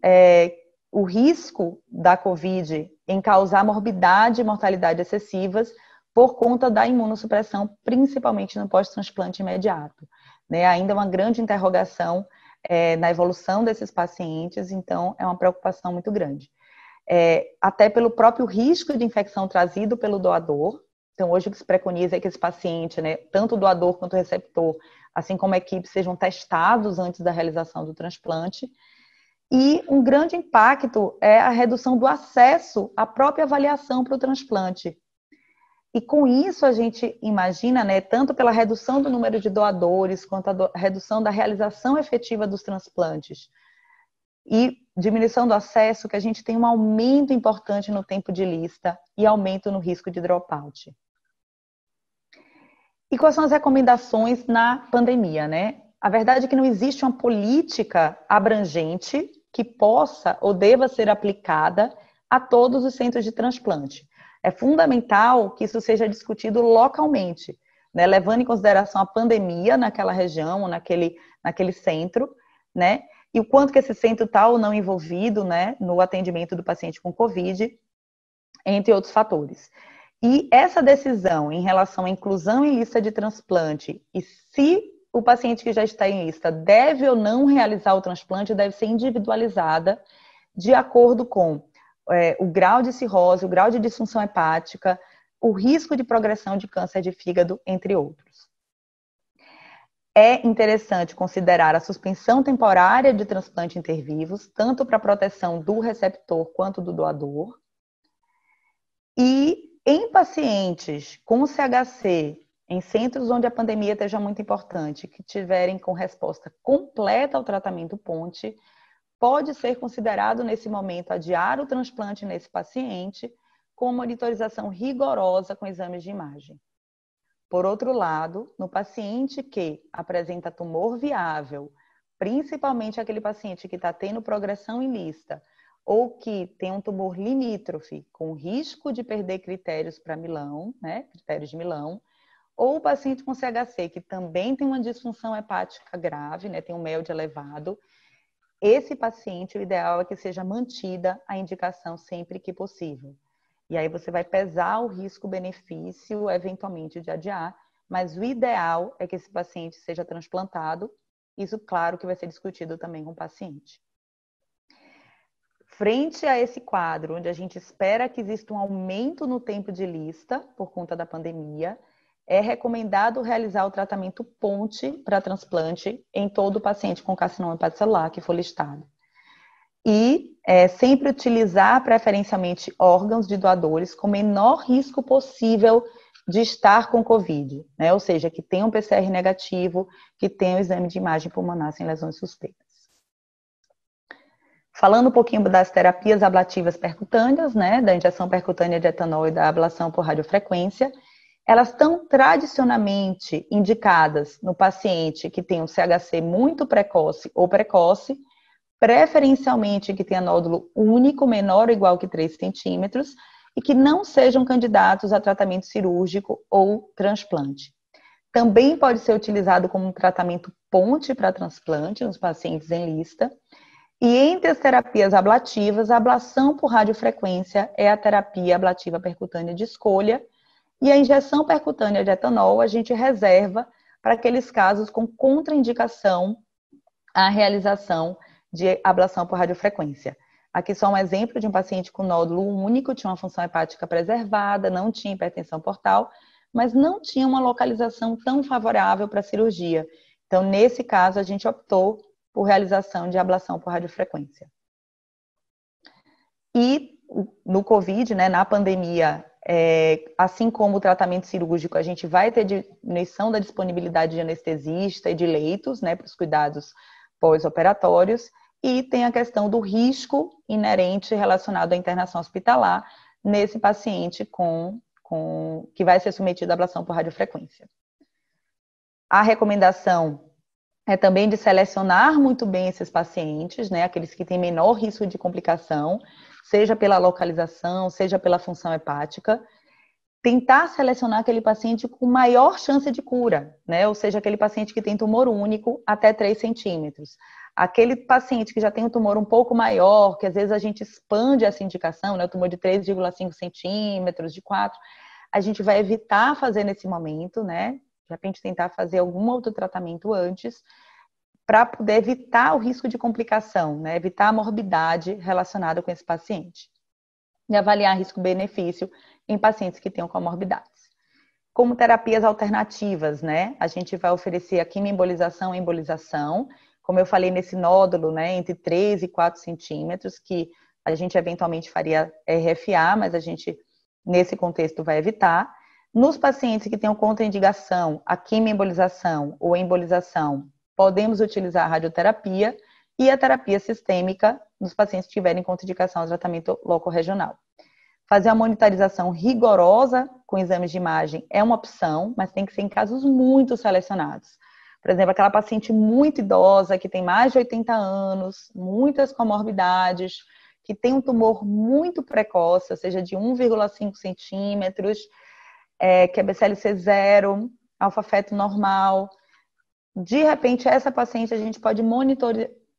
o risco da COVID em causar morbidade e mortalidade excessivas por conta da imunossupressão, principalmente no pós-transplante imediato. Né? Ainda uma grande interrogação na evolução desses pacientes, então é uma preocupação muito grande. Até pelo próprio risco de infecção trazido pelo doador. Então, hoje o que se preconiza é que esse paciente, né, tanto o doador quanto o receptor, assim como a equipe, sejam testados antes da realização do transplante. E um grande impacto é a redução do acesso à própria avaliação para o transplante. E com isso a gente imagina, né, tanto pela redução do número de doadores, quanto a redução da realização efetiva dos transplantes, e diminuição do acesso, que a gente tem um aumento importante no tempo de lista e aumento no risco de dropout. E quais são as recomendações na pandemia, né? A verdade é que não existe uma política abrangente que possa ou deva ser aplicada a todos os centros de transplante. É fundamental que isso seja discutido localmente, né? Levando em consideração a pandemia naquela região, ou naquele centro, né? E o quanto que esse centro está ou não envolvido, né, no atendimento do paciente com COVID, entre outros fatores. E essa decisão em relação à inclusão em lista de transplante e se o paciente que já está em lista deve ou não realizar o transplante deve ser individualizada de acordo com o grau de cirrose, o grau de disfunção hepática, o risco de progressão de câncer de fígado, entre outros. É interessante considerar a suspensão temporária de transplante intervivos, tanto para proteção do receptor quanto do doador. E em pacientes com CHC, em centros onde a pandemia esteja muito importante, que tiverem com resposta completa ao tratamento ponte, pode ser considerado nesse momento adiar o transplante nesse paciente com monitorização rigorosa com exames de imagem. Por outro lado, no paciente que apresenta tumor viável, principalmente aquele paciente que está tendo progressão em lista ou que tem um tumor limítrofe com risco de perder critérios para Milão, né, critérios de Milão, ou o paciente com CHC que também tem uma disfunção hepática grave, né, tem um MELD elevado, esse paciente, o ideal é que seja mantida a indicação sempre que possível. E aí você vai pesar o risco-benefício, eventualmente, de adiar, mas o ideal é que esse paciente seja transplantado. Isso, claro, que vai ser discutido também com o paciente. Frente a esse quadro, onde a gente espera que exista um aumento no tempo de lista, por conta da pandemia, é recomendado realizar o tratamento ponte para transplante em todo paciente com carcinoma hepatocelular que for listado. E sempre utilizar preferencialmente órgãos de doadores com menor risco possível de estar com Covid, né? Ou seja, que tenham PCR negativo, que tenham exame de imagem pulmonar sem lesões suspeitas. Falando um pouquinho das terapias ablativas percutâneas, né, da injeção percutânea de etanol e da ablação por radiofrequência, elas estão tradicionalmente indicadas no paciente que tem um CHC muito precoce ou precoce, preferencialmente que tenha nódulo único menor ou igual que 3 centímetros e que não sejam candidatos a tratamento cirúrgico ou transplante. Também pode ser utilizado como um tratamento ponte para transplante nos pacientes em lista. E entre as terapias ablativas, a ablação por radiofrequência é a terapia ablativa percutânea de escolha, e a injeção percutânea de etanol a gente reserva para aqueles casos com contraindicação à realização de ablação por radiofrequência. Aqui só um exemplo de um paciente com nódulo único, tinha uma função hepática preservada, não tinha hipertensão portal, mas não tinha uma localização tão favorável para a cirurgia. Então, nesse caso, a gente optou por realização de ablação por radiofrequência. E no Covid, né, na pandemia, assim como o tratamento cirúrgico, a gente vai ter diminuição da disponibilidade de anestesista e de leitos, né, para os cuidados pós-operatórios, e tem a questão do risco inerente relacionado à internação hospitalar nesse paciente que vai ser submetido à ablação por radiofrequência. A recomendação é também de selecionar muito bem esses pacientes, né, aqueles que têm menor risco de complicação, seja pela localização, seja pela função hepática, tentar selecionar aquele paciente com maior chance de cura, né, ou seja, aquele paciente que tem tumor único até 3 centímetros. Aquele paciente que já tem um tumor um pouco maior, que às vezes a gente expande essa indicação, né, o tumor de 3,5 centímetros, de 4, a gente vai evitar fazer nesse momento, né, de repente tentar fazer algum outro tratamento antes, para poder evitar o risco de complicação, né? Evitar a morbidade relacionada com esse paciente. E avaliar risco-benefício em pacientes que tenham comorbidades. Como terapias alternativas, né? A gente vai oferecer a quimioembolização e embolização, como eu falei nesse nódulo, né? Entre 3 e 4 centímetros, que a gente eventualmente faria RFA, mas a gente, nesse contexto, vai evitar. Nos pacientes que tenham contraindicação, a quimioembolização ou a embolização, podemos utilizar a radioterapia e a terapia sistêmica nos pacientes que tiverem contraindicação ao tratamento locorregional. Fazer a monitorização rigorosa com exames de imagem é uma opção, mas tem que ser em casos muito selecionados. Por exemplo, aquela paciente muito idosa, que tem mais de 80 anos, muitas comorbidades, que tem um tumor muito precoce, ou seja, de 1,5 centímetros, que é BCLC 0, alfa-feto normal. De repente, essa paciente a gente pode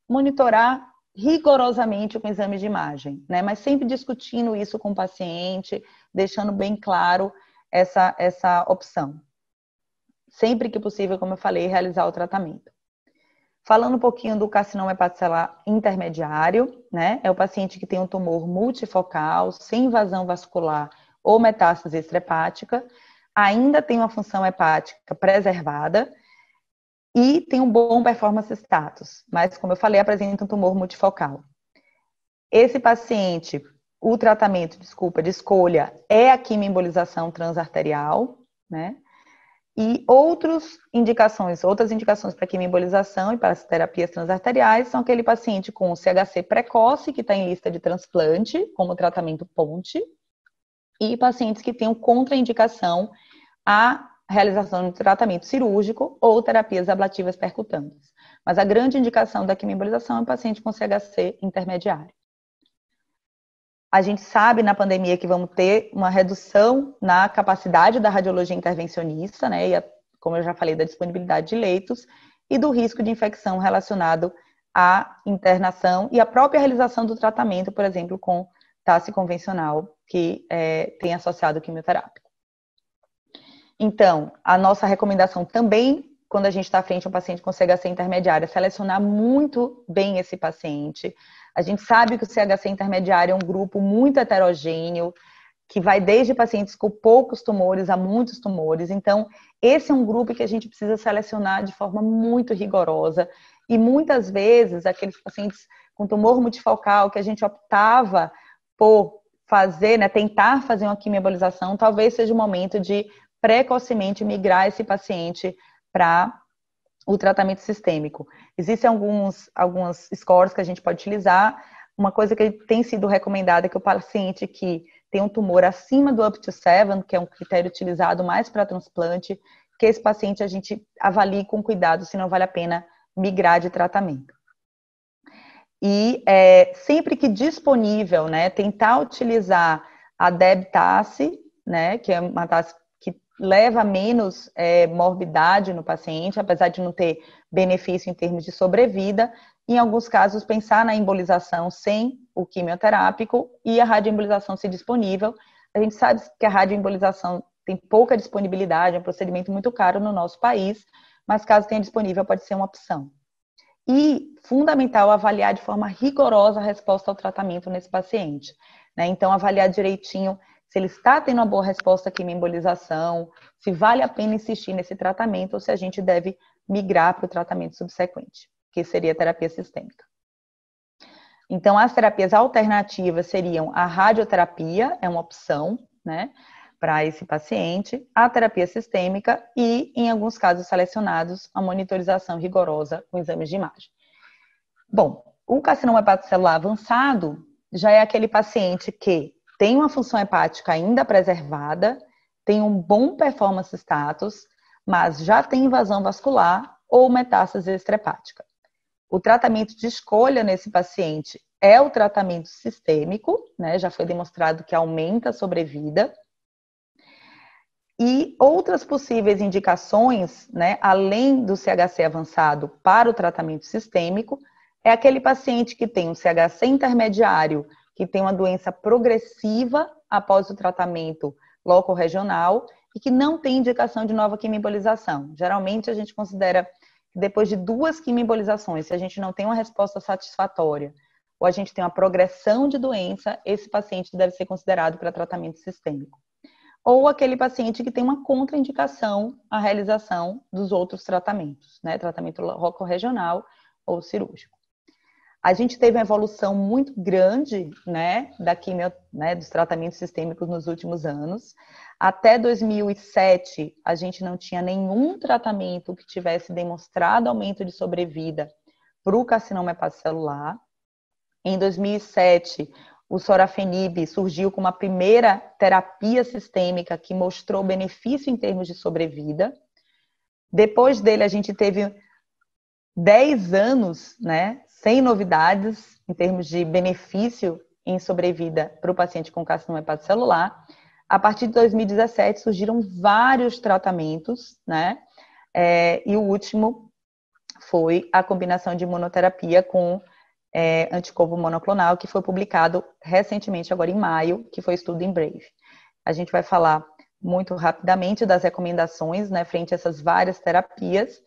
monitorar rigorosamente com exames de imagem, né? Mas sempre discutindo isso com o paciente, deixando bem claro essa opção. Sempre que possível, como eu falei, realizar o tratamento. Falando um pouquinho do carcinoma hepatocelular intermediário, né? É o paciente que tem um tumor multifocal, sem invasão vascular ou metástase extrahepática, ainda tem uma função hepática preservada e tem um bom performance status, mas, como eu falei, apresenta um tumor multifocal. Esse paciente, o tratamento, de escolha é a quimioembolização transarterial, né? E outras indicações para quimioembolização e para as terapias transarteriais são aquele paciente com CHC precoce, que está em lista de transplante, como tratamento ponte, e pacientes que tenham contraindicação à realização de tratamento cirúrgico ou terapias ablativas percutâneas. Mas a grande indicação da quimioembolização é o paciente com CHC intermediário. A gente sabe na pandemia que vamos ter uma redução na capacidade da radiologia intervencionista, né? E como eu já falei, da disponibilidade de leitos e do risco de infecção relacionado à internação e à própria realização do tratamento, por exemplo, com TACI convencional, que tem associado quimioterápico. Então, a nossa recomendação também, quando a gente está frente a um paciente com CHC intermediário, é selecionar muito bem esse paciente. A gente sabe que o CHC intermediário é um grupo muito heterogêneo, que vai desde pacientes com poucos tumores a muitos tumores. Então, esse é um grupo que a gente precisa selecionar de forma muito rigorosa. E muitas vezes, aqueles pacientes com tumor multifocal que a gente optava por fazer, né, tentar fazer uma quimioembolização, talvez seja o momento de precocemente migrar esse paciente para o tratamento sistêmico. Existem alguns scores que a gente pode utilizar. Uma coisa que tem sido recomendada é que o paciente que tem um tumor acima do up to 7, que é um critério utilizado mais para transplante, que esse paciente a gente avalie com cuidado se não vale a pena migrar de tratamento. E sempre que disponível, né, tentar utilizar a DEB-TACI, né, que é uma TACI que leva menos morbidade no paciente, apesar de não ter benefício em termos de sobrevida. Em alguns casos, pensar na embolização sem o quimioterápico e a radioembolização se disponível. A gente sabe que a radioembolização tem pouca disponibilidade, é um procedimento muito caro no nosso país, mas caso tenha disponível, pode ser uma opção. E fundamental avaliar de forma rigorosa a resposta ao tratamento nesse paciente, né? Então, avaliar direitinho se ele está tendo uma boa resposta à quimioembolização, se vale a pena insistir nesse tratamento ou se a gente deve migrar para o tratamento subsequente, que seria a terapia sistêmica. Então, as terapias alternativas seriam a radioterapia, é uma opção, né, para esse paciente, a terapia sistêmica e, em alguns casos selecionados, a monitorização rigorosa com exames de imagem. Bom, o carcinoma hepatocelular avançado já é aquele paciente que tem uma função hepática ainda preservada, tem um bom performance status, mas já tem invasão vascular ou metástase extrahepática. O tratamento de escolha nesse paciente é o tratamento sistêmico, né? Já foi demonstrado que aumenta a sobrevida. E outras possíveis indicações, né, além do CHC avançado para o tratamento sistêmico, é aquele paciente que tem um CHC intermediário, que tem uma doença progressiva após o tratamento loco-regional e que não tem indicação de nova quimioembolização. Geralmente a gente considera que depois de 2 quimioembolizações, se a gente não tem uma resposta satisfatória ou a gente tem uma progressão de doença, esse paciente deve ser considerado para tratamento sistêmico. Ou aquele paciente que tem uma contraindicação à realização dos outros tratamentos, né? Tratamento loco-regional ou cirúrgico. A gente teve uma evolução muito grande, né, da quimio, né, dos tratamentos sistêmicos nos últimos anos. Até 2007, a gente não tinha nenhum tratamento que tivesse demonstrado aumento de sobrevida para o carcinoma hepatocelular. Em 2007, o sorafenib surgiu como a primeira terapia sistêmica que mostrou benefício em termos de sobrevida. Depois dele, a gente teve 10 anos, né, sem novidades em termos de benefício em sobrevida para o paciente com carcinoma hepatocelular. A partir de 2017, surgiram vários tratamentos, né, e o último foi a combinação de imunoterapia com anticorpo monoclonal, que foi publicado recentemente, agora em maio, que foi o estudo em Brave. A gente vai falar muito rapidamente das recomendações, né, frente a essas várias terapias.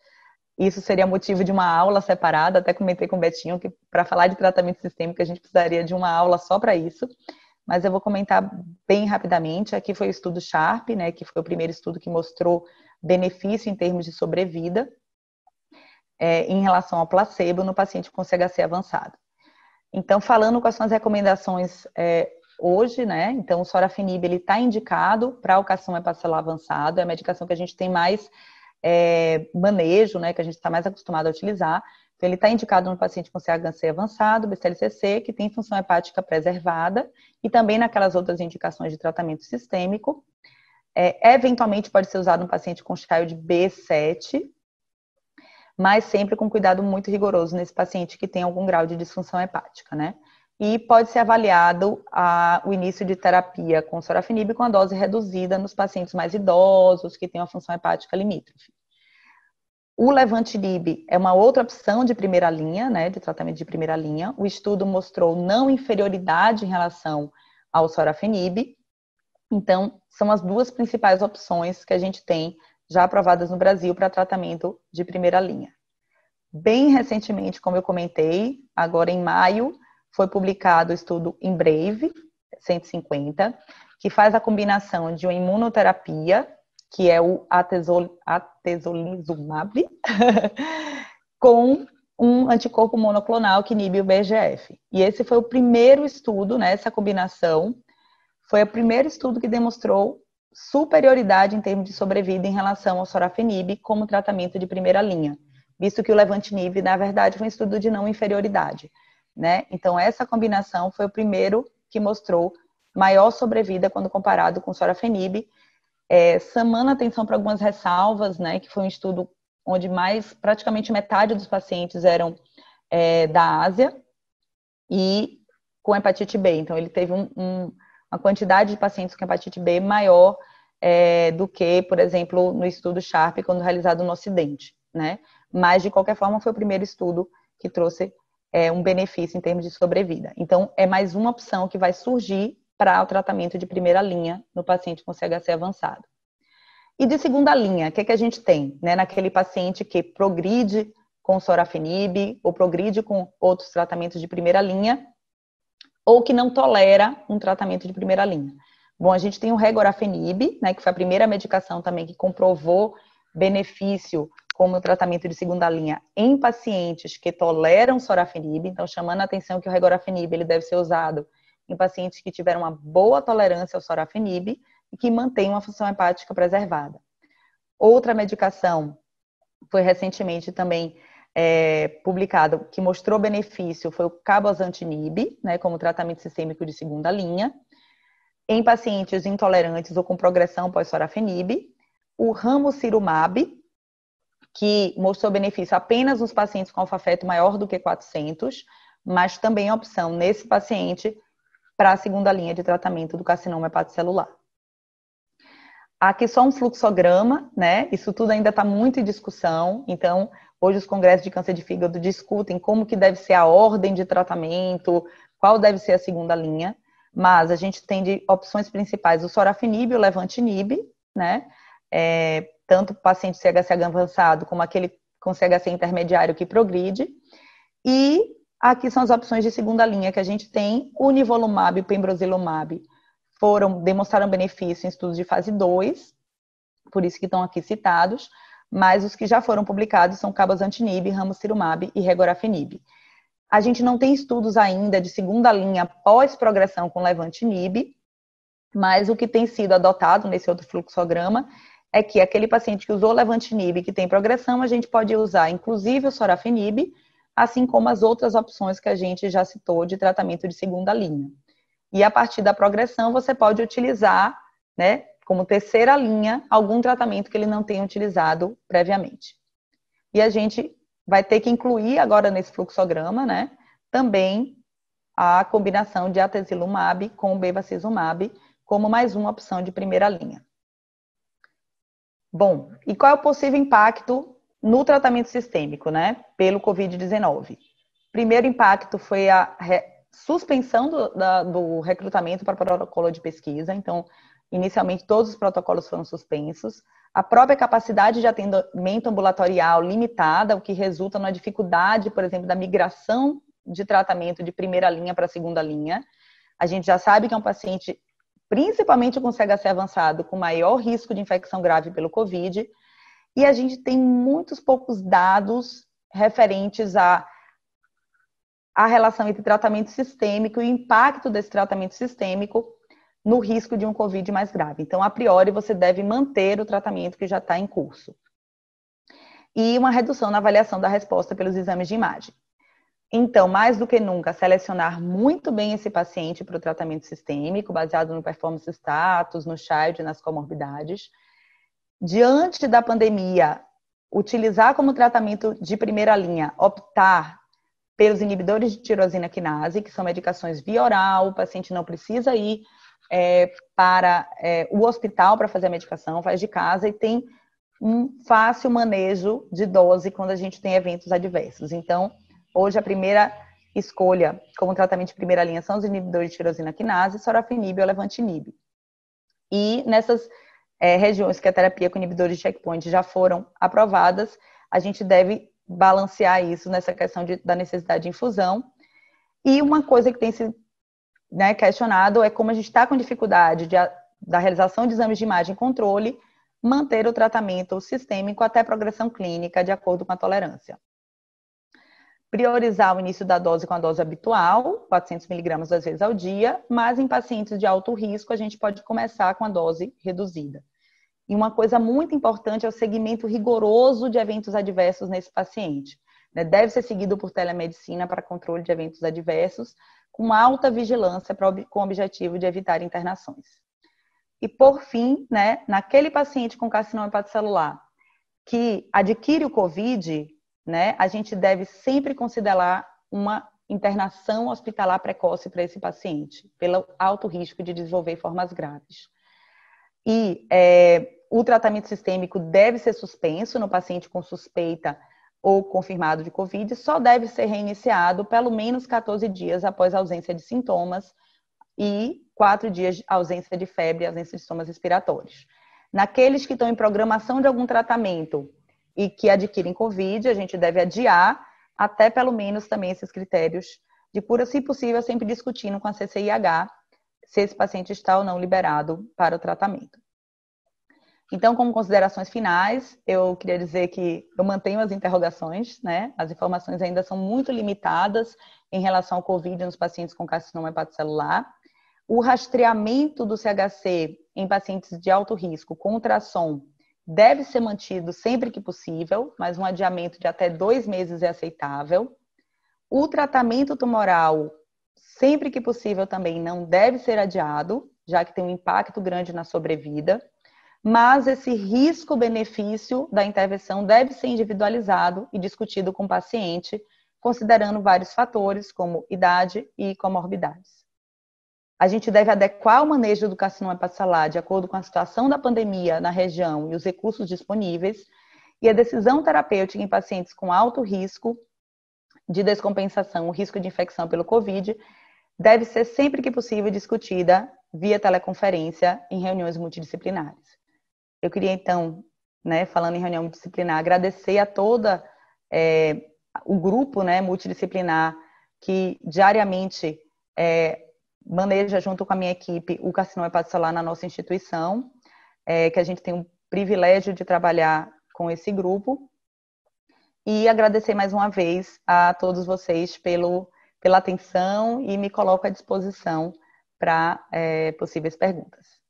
Isso seria motivo de uma aula separada, até comentei com o Betinho que para falar de tratamento sistêmico a gente precisaria de uma aula só para isso, mas eu vou comentar bem rapidamente. Aqui foi o estudo SHARP, né, que foi o primeiro estudo que mostrou benefício em termos de sobrevida em relação ao placebo no paciente com CHC avançado. Então, falando quais são as recomendações hoje, né? Então, o sorafenib ele está indicado para o carcinoma hepatocelular avançado, é a medicação que a gente tem mais manejo, né? Que a gente está mais acostumado a utilizar. Então, ele está indicado no paciente com CHC avançado, BCLCC, que tem função hepática preservada, e também naquelas outras indicações de tratamento sistêmico. Eventualmente pode ser usado no paciente com child B7, mas sempre com cuidado muito rigoroso nesse paciente que tem algum grau de disfunção hepática, né? E pode ser avaliado o início de terapia com sorafenib com a dose reduzida nos pacientes mais idosos, que têm uma função hepática limítrofe. O levantinib é uma outra opção de primeira linha, né, de tratamento de primeira linha. O estudo mostrou não inferioridade em relação ao sorafenib. Então, são as duas principais opções que a gente tem já aprovadas no Brasil para tratamento de primeira linha. Bem recentemente, como eu comentei, agora em maio, foi publicado o estudo Embrave 150, que faz a combinação de uma imunoterapia, que é o atezolizumab, com um anticorpo monoclonal que inibe o VEGF. E esse foi o primeiro estudo, né, essa combinação, foi o primeiro estudo que demonstrou superioridade em termos de sobrevida em relação ao sorafenib como tratamento de primeira linha, visto que o levantinib, na verdade, foi um estudo de não inferioridade, né? Então, essa combinação foi o primeiro que mostrou maior sobrevida quando comparado com o sorafenib, chamando atenção para algumas ressalvas, né? Que foi um estudo onde praticamente metade dos pacientes eram da Ásia e com hepatite B. Então, ele teve uma quantidade de pacientes com hepatite B maior do que, por exemplo, no estudo SHARP, quando realizado no Ocidente, né? Mas, de qualquer forma, foi o primeiro estudo que trouxe um benefício em termos de sobrevida. Então, é mais uma opção que vai surgir para o tratamento de primeira linha no paciente com CHC avançado. E de segunda linha, o que a gente tem, né, naquele paciente que progride com sorafenib ou progride com outros tratamentos de primeira linha ou que não tolera um tratamento de primeira linha? Bom, a gente tem o regorafenib, né, que foi a primeira medicação também que comprovou benefício como tratamento de segunda linha em pacientes que toleram sorafenib. Então, chamando a atenção que o regorafenib ele deve ser usado em pacientes que tiveram uma boa tolerância ao sorafenib e que mantêm uma função hepática preservada. Outra medicação foi recentemente também publicado, que mostrou benefício, foi o cabozantinib, né, como tratamento sistêmico de segunda linha, em pacientes intolerantes ou com progressão pós-sorafenib. O ramucirumab, que mostrou benefício apenas nos pacientes com alfa-feto maior do que 400, mas também é opção nesse paciente para a segunda linha de tratamento do carcinoma hepatocelular. Aqui só um fluxograma, né? Isso tudo ainda está muito em discussão, então hoje os congressos de câncer de fígado discutem como que deve ser a ordem de tratamento, qual deve ser a segunda linha, mas a gente tem de opções principais o sorafenib e o levantinib, né? Tanto o paciente CHC avançado como aquele com CHC intermediário que progride. E aqui são as opções de segunda linha que a gente tem. O nivolumab e o pembrolizumab demonstraram benefício em estudos de fase 2, por isso que estão aqui citados, mas os que já foram publicados são cabozantinib, ramucirumab e regorafenib. A gente não tem estudos ainda de segunda linha pós-progressão com levantinib, mas o que tem sido adotado nesse outro fluxograma é que aquele paciente que usou levantinib que tem progressão, a gente pode usar inclusive o sorafenib, assim como as outras opções que a gente já citou de tratamento de segunda linha. E a partir da progressão, você pode utilizar, né, como terceira linha, algum tratamento que ele não tenha utilizado previamente. E a gente vai ter que incluir agora nesse fluxograma, né, também a combinação de atezolizumab com bevacizumab como mais uma opção de primeira linha. Bom, e qual é o possível impacto no tratamento sistêmico, né, pelo Covid-19? Primeiro impacto foi a suspensão do recrutamento para protocolo de pesquisa. Então, inicialmente, todos os protocolos foram suspensos. A própria capacidade de atendimento ambulatorial limitada, o que resulta na dificuldade, por exemplo, da migração de tratamento de primeira linha para segunda linha. A gente já sabe que é um paciente, principalmente com CHC avançado, com maior risco de infecção grave pelo Covid. E a gente tem muitos poucos dados referentes a relação entre tratamento sistêmico e o impacto desse tratamento sistêmico no risco de um Covid mais grave. Então, a priori, você deve manter o tratamento que já está em curso. E uma redução na avaliação da resposta pelos exames de imagem. Então, mais do que nunca, selecionar muito bem esse paciente para o tratamento sistêmico, baseado no performance status, no CHILD, nas comorbidades. Diante da pandemia, utilizar como tratamento de primeira linha, optar pelos inibidores de tirosina quinase, que são medicações via oral, o paciente não precisa ir para o hospital para fazer a medicação, faz de casa e tem um fácil manejo de dose quando a gente tem eventos adversos. Então, hoje a primeira escolha como tratamento de primeira linha são os inibidores de tirosina quinase, sorafenib ou levantinib. E nessas regiões que a terapia com inibidores de checkpoint já foram aprovadas, a gente deve balancear isso nessa questão da necessidade de infusão. E uma coisa que tem sido questionado é como a gente está com dificuldade da realização de exames de imagem e controle, manter o tratamento sistêmico até progressão clínica, de acordo com a tolerância. Priorizar o início da dose com a dose habitual, 400 mg 2 vezes ao dia, mas em pacientes de alto risco a gente pode começar com a dose reduzida. E uma coisa muito importante é o segmento rigoroso de eventos adversos nesse paciente. Deve ser seguido por telemedicina para controle de eventos adversos, com alta vigilância com o objetivo de evitar internações. E por fim, naquele paciente com carcinoma hepatocelular que adquire o COVID, a gente deve sempre considerar uma internação hospitalar precoce para esse paciente, pelo alto risco de desenvolver formas graves. E o tratamento sistêmico deve ser suspenso no paciente com suspeita ou confirmado de COVID, só deve ser reiniciado pelo menos 14 dias após a ausência de sintomas e 4 dias de ausência de febre e ausência de sintomas respiratórios. Naqueles que estão em programação de algum tratamento e que adquirem COVID, a gente deve adiar até pelo menos também esses critérios de cura, se possível, sempre discutindo com a CCIH se esse paciente está ou não liberado para o tratamento. Então, como considerações finais, eu queria dizer que eu mantenho as interrogações, As informações ainda são muito limitadas em relação ao COVID nos pacientes com carcinoma hepatocelular. O rastreamento do CHC em pacientes de alto risco com ultrassom deve ser mantido sempre que possível, mas um adiamento de até 2 meses é aceitável. O tratamento tumoral, sempre que possível, também não deve ser adiado, já que tem um impacto grande na sobrevida. Mas esse risco-benefício da intervenção deve ser individualizado e discutido com o paciente, considerando vários fatores, como idade e comorbidades. A gente deve adequar o manejo do carcinoma hepatocelular de acordo com a situação da pandemia na região e os recursos disponíveis, e a decisão terapêutica em pacientes com alto risco de descompensação, o risco de infecção pelo COVID, deve ser sempre que possível discutida via teleconferência em reuniões multidisciplinares. Eu queria, então, falando em reunião multidisciplinar, agradecer a toda o grupo multidisciplinar que diariamente maneja, junto com a minha equipe, o carcinoma hepatocelular na nossa instituição, que a gente tem o privilégio de trabalhar com esse grupo. E agradecer mais uma vez a todos vocês pela atenção e me coloco à disposição para possíveis perguntas.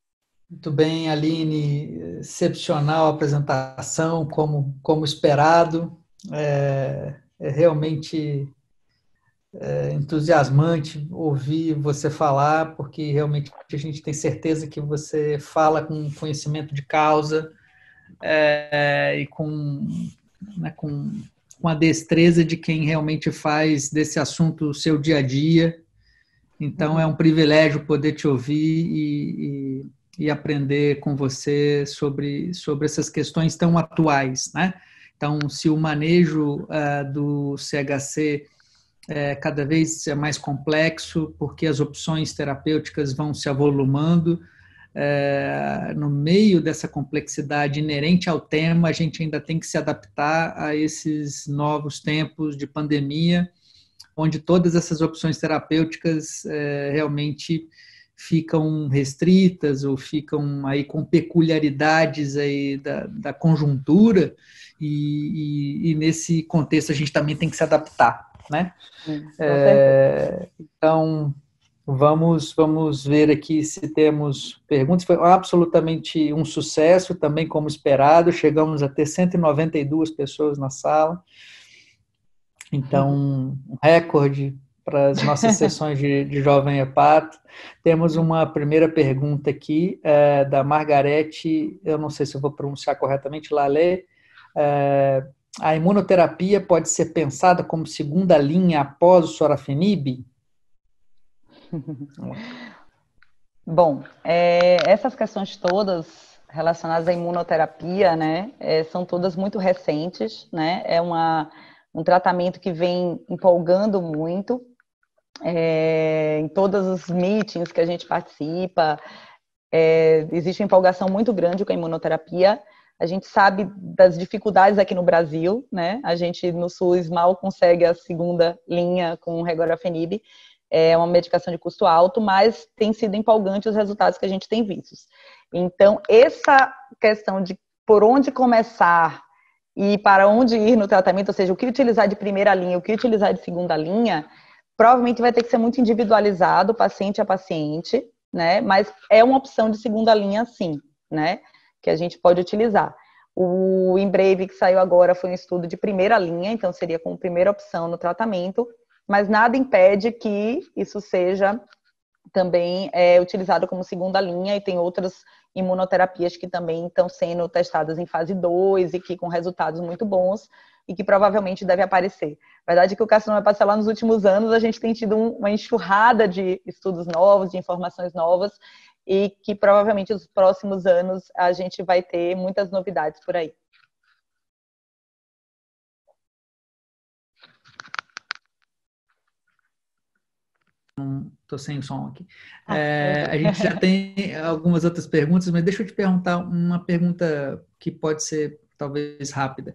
Muito bem, Aline, excepcional a apresentação, como esperado. É realmente entusiasmante ouvir você falar, porque realmente a gente tem certeza que você fala com conhecimento de causa e com a destreza de quem realmente faz desse assunto o seu dia a dia. Então, é um privilégio poder te ouvir e aprender com você sobre essas questões tão atuais, Então, se o manejo do CHC cada vez é mais complexo, porque as opções terapêuticas vão se avolumando, no meio dessa complexidade inerente ao tema, a gente ainda tem que se adaptar a esses novos tempos de pandemia, onde todas essas opções terapêuticas realmente ficam restritas ou ficam aí com peculiaridades aí da conjuntura e nesse contexto a gente também tem que se adaptar, Então, vamos ver aqui se temos perguntas. Foi absolutamente um sucesso, também como esperado, chegamos a ter 192 pessoas na sala. Então, um recorde para as nossas sessões de Jovem Hepato. Temos uma primeira pergunta aqui, da Margarete, eu não sei se eu vou pronunciar corretamente, Lalê. A imunoterapia pode ser pensada como segunda linha após o sorafenib? Bom, essas questões todas relacionadas à imunoterapia, né, são todas muito recentes, né, um tratamento que vem empolgando muito, em todos os meetings que a gente participa, existe uma empolgação muito grande com a imunoterapia. A gente sabe das dificuldades aqui no Brasil, né, a gente no SUS mal consegue a segunda linha com o regorafenib, é uma medicação de custo alto, mas tem sido empolgante os resultados que a gente tem visto. Então, essa questão de por onde começar e para onde ir no tratamento, ou seja, o que utilizar de primeira linha, o que utilizar de segunda linha, provavelmente vai ter que ser muito individualizado, paciente a paciente, né? Mas é uma opção de segunda linha, sim, né? Que a gente pode utilizar. O Embrave que saiu agora foi um estudo de primeira linha, então seria como primeira opção no tratamento, mas nada impede que isso seja também utilizado como segunda linha, e tem outras imunoterapias que também estão sendo testadas em fase 2 e que com resultados muito bons e que provavelmente deve aparecer. A verdade é que o carcinoma hepatocelular nos últimos anos a gente tem tido uma enxurrada de estudos novos, de informações novas, e que provavelmente nos próximos anos a gente vai ter muitas novidades por aí. Estou sem som aqui. A gente já tem algumas outras perguntas, mas deixa eu te perguntar uma pergunta que pode ser talvez rápida.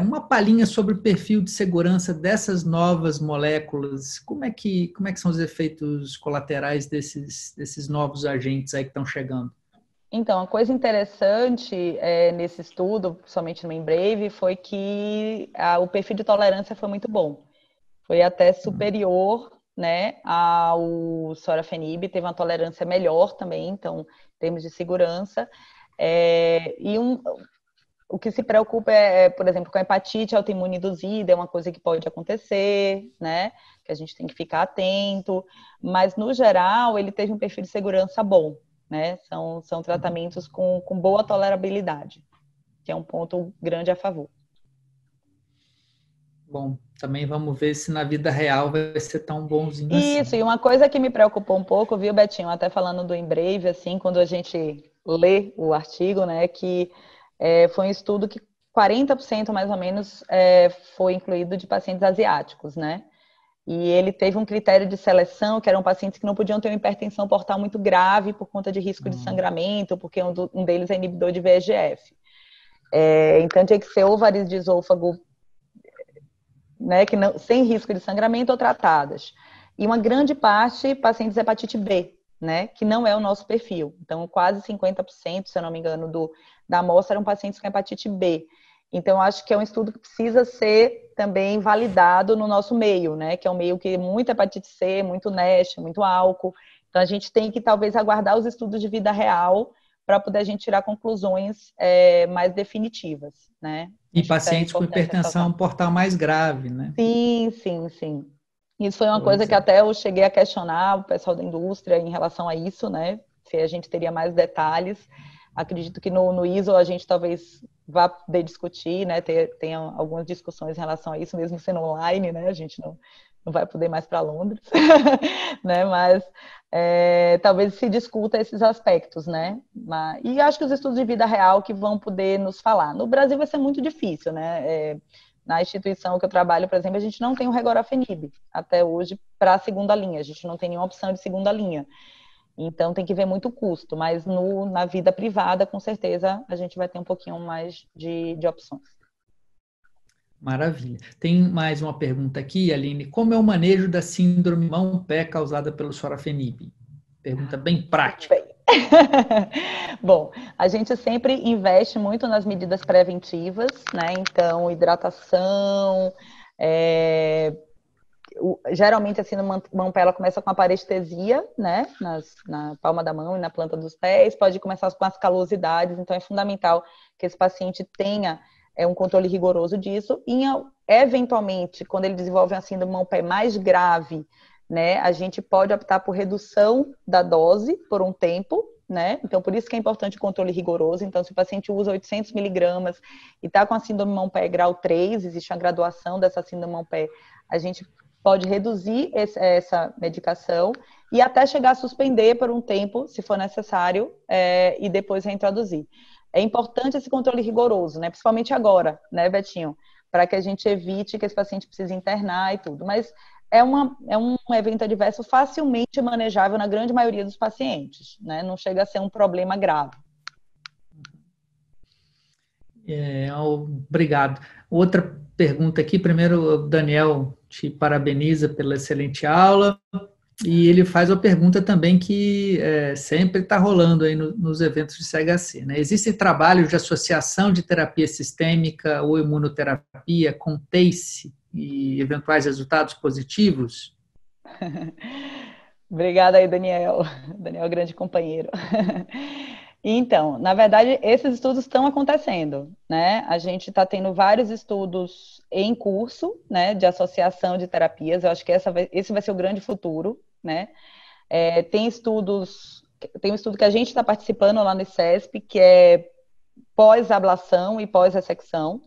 Uma palhinha sobre o perfil de segurança dessas novas moléculas. Como é que são os efeitos colaterais desses novos agentes aí que estão chegando? Então, a coisa interessante nesse estudo, somente no Embrave, foi que o perfil de tolerância foi muito bom. Foi até superior, né, ao sorafenib, teve uma tolerância melhor também, então, em termos de segurança. O que se preocupa por exemplo, com a hepatite autoimune induzida, é uma coisa que pode acontecer, né, que a gente tem que ficar atento, mas, no geral, ele teve um perfil de segurança bom, né, são tratamentos com boa tolerabilidade, que é um ponto grande a favor. Bom, também vamos ver se na vida real vai ser tão bonzinho assim. Isso, e uma coisa que me preocupou um pouco, viu, Betinho, até falando do Embrave, assim, quando a gente lê o artigo, né, que foi um estudo que 40% mais ou menos foi incluído de pacientes asiáticos, né? E ele teve um critério de seleção, que eram pacientes que não podiam ter uma hipertensão portal muito grave por conta de risco de sangramento, porque um deles é inibidor de VEGF. Então tinha que ser ou varizes de esôfago, né, que não, sem risco de sangramento ou tratadas. E uma grande parte pacientes de hepatite B, né, que não é o nosso perfil. Então, quase 50%, se eu não me engano, da amostra eram pacientes com hepatite B. Então, acho que é um estudo que precisa ser também validado no nosso meio, né, que é um meio que muita hepatite C, muito NASH, muito álcool. Então, a gente tem que talvez aguardar os estudos de vida real para poder a gente tirar conclusões mais definitivas, né. E pacientes com hipertensão portal mais grave, né? Sim, sim, sim. Isso foi uma coisa que até eu cheguei a questionar o pessoal da indústria em relação a isso, né? Se a gente teria mais detalhes. Acredito que no ISO a gente talvez vá poder discutir, né? Tenha algumas discussões em relação a isso, mesmo sendo online, né? A gente não vai poder mais para Londres, né? Mas talvez se discuta esses aspectos, né? E acho que os estudos de vida real que vão poder nos falar. No Brasil vai ser muito difícil, né? Na instituição que eu trabalho, por exemplo, a gente não tem o regorafenib até hoje para a segunda linha. A gente não tem nenhuma opção de segunda linha. Então, tem que ver muito custo. Mas na vida privada, com certeza, a gente vai ter um pouquinho mais de opções. Maravilha. Tem mais uma pergunta aqui, Aline. Como é o manejo da síndrome mão-pé causada pelo sorafenib? Pergunta bem prática. Bem. Bom, a gente sempre investe muito nas medidas preventivas, né? Então, hidratação, geralmente assim, no mão-pé ela começa com a parestesia, né? Na palma da mão e na planta dos pés, pode começar com as calosidades, então é fundamental que esse paciente tenha um controle rigoroso disso. E, eventualmente, quando ele desenvolve uma síndrome mão-pé mais grave, né, a gente pode optar por redução da dose por um tempo, né? Então, por isso que é importante o controle rigoroso. Então, se o paciente usa 800 miligramas e está com a síndrome mão-pé grau 3, existe uma graduação dessa síndrome mão-pé, a gente pode reduzir essa medicação e até chegar a suspender por um tempo, se for necessário, e depois reintroduzir. É importante esse controle rigoroso, né? Principalmente agora, né, Betinho? Para que a gente evite que esse paciente precise internar e tudo. Mas é um evento adverso facilmente manejável na grande maioria dos pacientes, né? Não chega a ser um problema grave. Obrigado. Outra pergunta aqui. Primeiro, o Daniel te parabeniza pela excelente aula e ele faz uma pergunta também que sempre está rolando aí nos eventos de CHC, né? Existem trabalhos de associação de terapia sistêmica ou imunoterapia com TACE e eventuais resultados positivos? Obrigada aí, Daniel. Daniel, grande companheiro. Então, na verdade, esses estudos estão acontecendo, né? A gente está tendo vários estudos em curso, né, de associação de terapias. Eu acho que esse vai ser o grande futuro, né? Tem um estudo que a gente está participando lá no ICESP, que é pós-ablação e pós-ressecção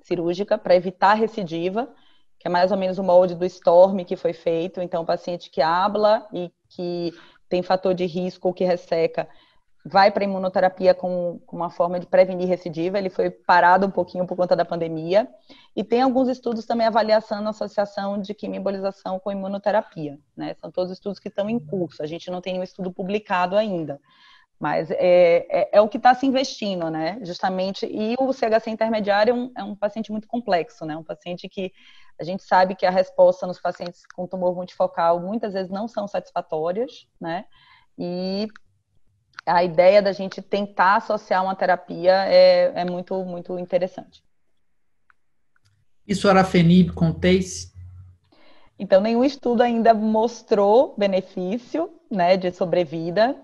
cirúrgica, para evitar recidiva, que é mais ou menos o molde do STORM que foi feito. Então, o paciente que abla e que tem fator de risco ou que resseca, vai para a imunoterapia com uma forma de prevenir recidiva. Ele foi parado um pouquinho por conta da pandemia. E tem alguns estudos também avaliação a associação de quimioembolização com imunoterapia, né? São todos estudos que estão em curso. A gente não tem um estudo publicado ainda. Mas é o que está se investindo, né? Justamente. E o CHC intermediário é um paciente muito complexo, né? Um paciente que a gente sabe que a resposta nos pacientes com tumor multifocal muitas vezes não são satisfatórias, né? E a ideia da gente tentar associar uma terapia é muito, muito interessante. E sorafenib com TACE? Então, nenhum estudo ainda mostrou benefício, né, de sobrevida.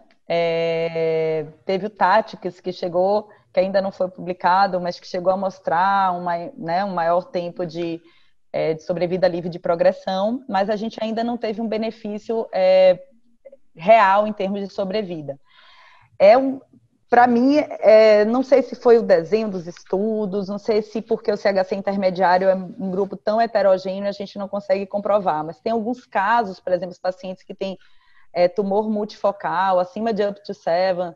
Teve o TATICS, que ainda não foi publicado, mas que chegou a mostrar um maior tempo de sobrevida livre de progressão, mas a gente ainda não teve um benefício real em termos de sobrevida. Para mim, não sei se foi o desenho dos estudos, não sei se porque o CHC intermediário é um grupo tão heterogêneo, a gente não consegue comprovar, mas tem alguns casos, por exemplo, os pacientes que têm tumor multifocal, acima de up to 7,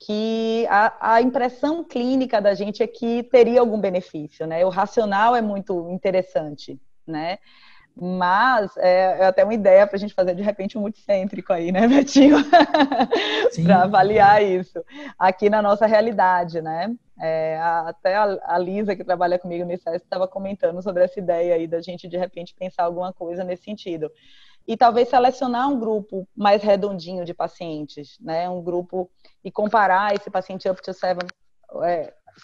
que a impressão clínica da gente é que teria algum benefício, né? O racional é muito interessante, né? Mas é até uma ideia para a gente fazer, de repente, um multicêntrico aí, né, Betinho? Para avaliar isso aqui na nossa realidade, né? Até a Lisa, que trabalha comigo no ICESP, estava comentando sobre essa ideia aí da gente, de repente, pensar alguma coisa nesse sentido. E talvez selecionar um grupo mais redondinho de pacientes, né? Um grupo e comparar esse paciente up to 7,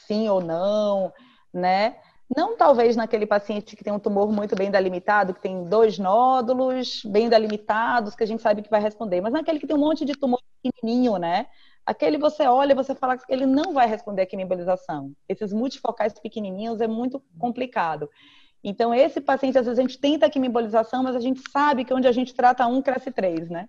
sim ou não, né? Não talvez naquele paciente que tem um tumor muito bem delimitado, que tem 2 nódulos bem delimitados, que a gente sabe que vai responder, mas naquele que tem um monte de tumor pequenininho, né? Aquele você olha e você fala que ele não vai responder a quimioembolização. Esses multifocais pequenininhos é muito complicado. Então, esse paciente, às vezes, a gente tenta a quimioembolização, mas a gente sabe que onde a gente trata um, cresce 3, né?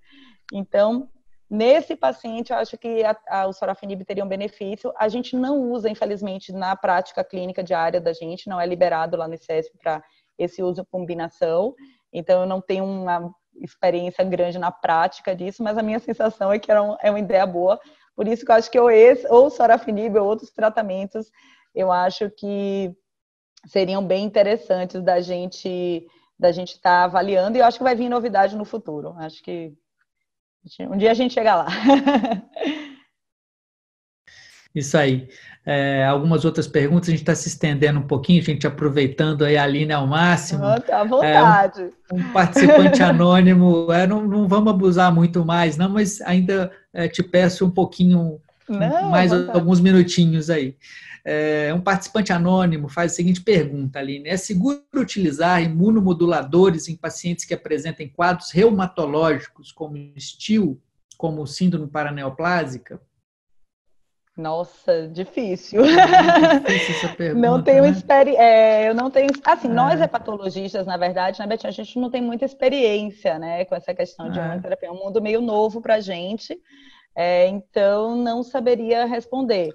Então, nesse paciente, eu acho que o sorafenib teria um benefício. A gente não usa, infelizmente, na prática clínica diária da gente, não é liberado lá no ICESP para esse uso combinação. Então, eu não tenho uma experiência grande na prática disso, mas a minha sensação é que é uma ideia boa. Por isso que eu acho que ou o sorafenib ou outros tratamentos, eu acho que seriam bem interessantes da gente estar avaliando, e eu acho que vai vir novidade no futuro. Acho que um dia a gente chega lá. Isso aí. Algumas outras perguntas, a gente está se estendendo um pouquinho, a gente aproveitando aí a Aline ao máximo. Tá à vontade. Um participante anônimo, não vamos abusar muito mais, não, mas ainda te peço um pouquinho, mais alguns minutinhos aí. Um participante anônimo faz a seguinte pergunta, Aline: é seguro utilizar imunomoduladores em pacientes que apresentem quadros reumatológicos como STIL, como síndrome paraneoplásica? Nossa, difícil. É difícil essa Não pergunta, tenho né? experiência, eu não tenho, assim, nós É, hepatologistas, na verdade, né, Betinho, a gente não tem muita experiência, né, com essa questão de é. imunoterapia, é um mundo meio novo para a gente, então não saberia responder.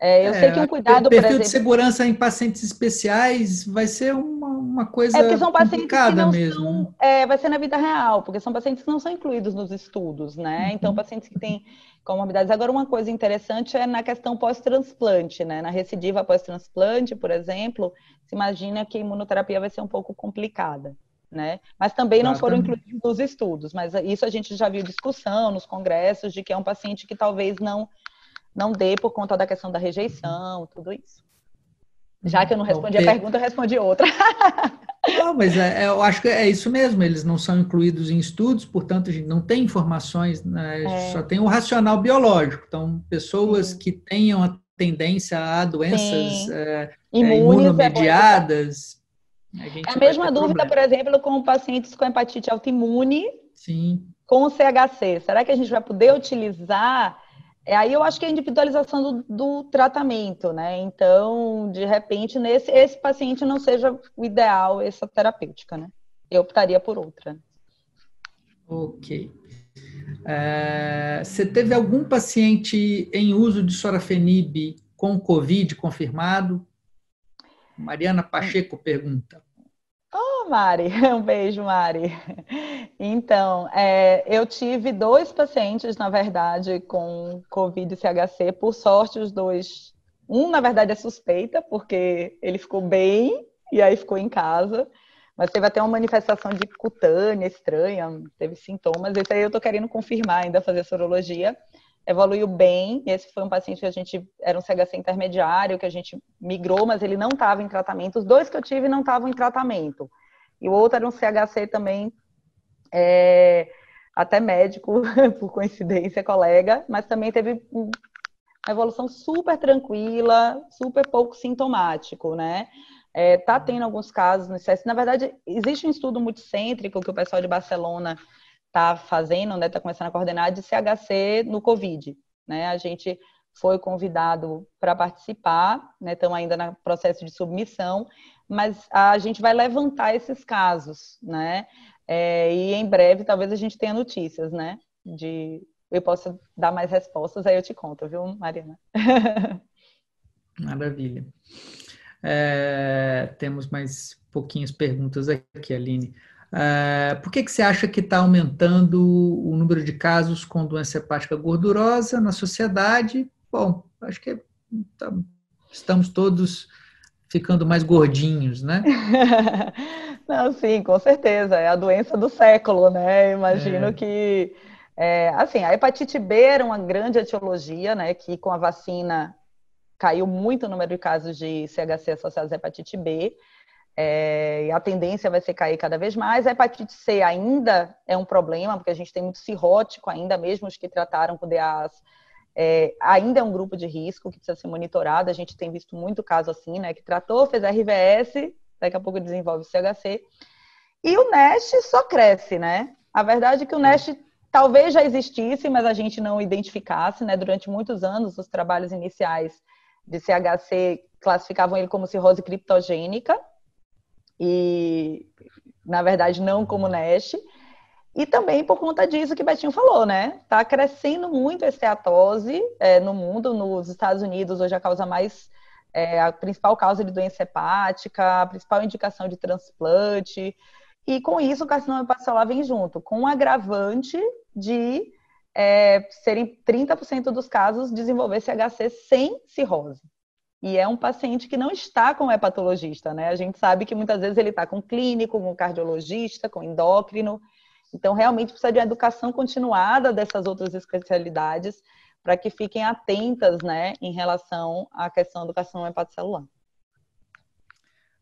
Eu sei que um cuidado, por Perfil de exemplo, segurança em pacientes especiais vai ser uma porque coisa são pacientes que complicada não mesmo, né? são, vai ser na vida real, porque são pacientes que não são incluídos nos estudos, né? Então, Uhum. pacientes que têm comorbidades. Agora, uma coisa interessante é na questão pós-transplante, né? Na recidiva pós-transplante, por exemplo, se imagina que a imunoterapia vai ser um pouco complicada, né? Mas também não foram Exatamente. incluídos nos estudos, mas isso a gente já viu discussão nos congressos de que é um paciente que talvez não dê por conta da questão da rejeição, tudo isso. Já que eu não Bom, respondi a pergunta, eu respondi outra. não, mas eu acho que é isso mesmo, eles não são incluídos em estudos, portanto, a gente não tem informações, né, só É, tem o racional biológico. Então, pessoas sim. que tenham a tendência a doenças Sim, imunes é bom evitar. imunomediadas, a É a gente vai ter mesma dúvida, problema. por exemplo, com pacientes com hepatite autoimune Sim, com o CHC. Será que a gente vai poder utilizar? Aí eu acho que é a individualização do tratamento, né? Então, de repente, esse paciente não seja o ideal, essa terapêutica, né? Eu optaria por outra. ok. Você teve algum paciente em uso de sorafenib com Covid confirmado? Mariana Pacheco pergunta. Ô, Mari, um beijo, Mari. Então, eu tive 2 pacientes, na verdade, com Covid e CHC. Por sorte, os dois. Um, na verdade, é suspeita, porque ele ficou bem e aí ficou em casa. Mas teve até uma manifestação de cutânea estranha, teve sintomas. Esse aí eu tô querendo confirmar ainda, fazer sorologia. Evoluiu bem. Esse foi um paciente que a gente era um CHC intermediário, que a gente migrou, mas ele não estava em tratamento. Os 2 que eu tive não estavam em tratamento. E o outro era um CHC também, até médico, por coincidência, colega, mas também teve uma evolução super tranquila, super pouco sintomático, né? Tá tendo alguns casos no ICS. Na verdade, existe um estudo multicêntrico que o pessoal de Barcelona está fazendo, né? Está começando a coordenar de CHC no COVID, né? A gente foi convidado para participar, né? Estamos ainda no processo de submissão, mas a gente vai levantar esses casos, né? E em breve talvez a gente tenha notícias, né? Eu posso dar mais respostas, aí eu te conto, viu, Mariana? Maravilha. Temos mais pouquinhas perguntas aqui, Aline. Por que você acha que está aumentando o número de casos com doença hepática gordurosa na sociedade? Bom, acho que tá- estamos todos ficando mais gordinhos, né? Não, sim, com certeza. É a doença do século, né? Imagino É, que, assim, a hepatite B era uma grande etiologia, né? Que com a vacina caiu muito o número de casos de CHC associados à hepatite B. E a tendência vai ser cair cada vez mais. A hepatite C ainda é um problema, porque a gente tem muito cirrótico ainda, mesmo os que trataram com DAs, ainda é um grupo de risco que precisa ser monitorado. A gente tem visto muito caso assim, né? Que tratou, fez RVS, daqui a pouco desenvolve CHC. E o NASH só cresce, né? A verdade é que o NASH talvez já existisse, mas a gente não identificasse, né? Durante muitos anos, os trabalhos iniciais de CHC classificavam ele como cirrose criptogênica, e na verdade não como NASH, e também por conta disso que o Betinho falou, né? Tá crescendo muito a esteatose no mundo, nos Estados Unidos hoje a causa mais, a principal causa de doença hepática, a principal indicação de transplante, e com isso o carcinoma hepatocelular vem junto, com um agravante de serem 30% dos casos desenvolver CHC sem cirrose. E é um paciente que não está com o hepatologista, né? A gente sabe que muitas vezes ele está com clínico, com cardiologista, com endócrino. Então, realmente precisa de uma educação continuada dessas outras especialidades para que fiquem atentas, né, em relação à questão do carcinoma hepatocelular.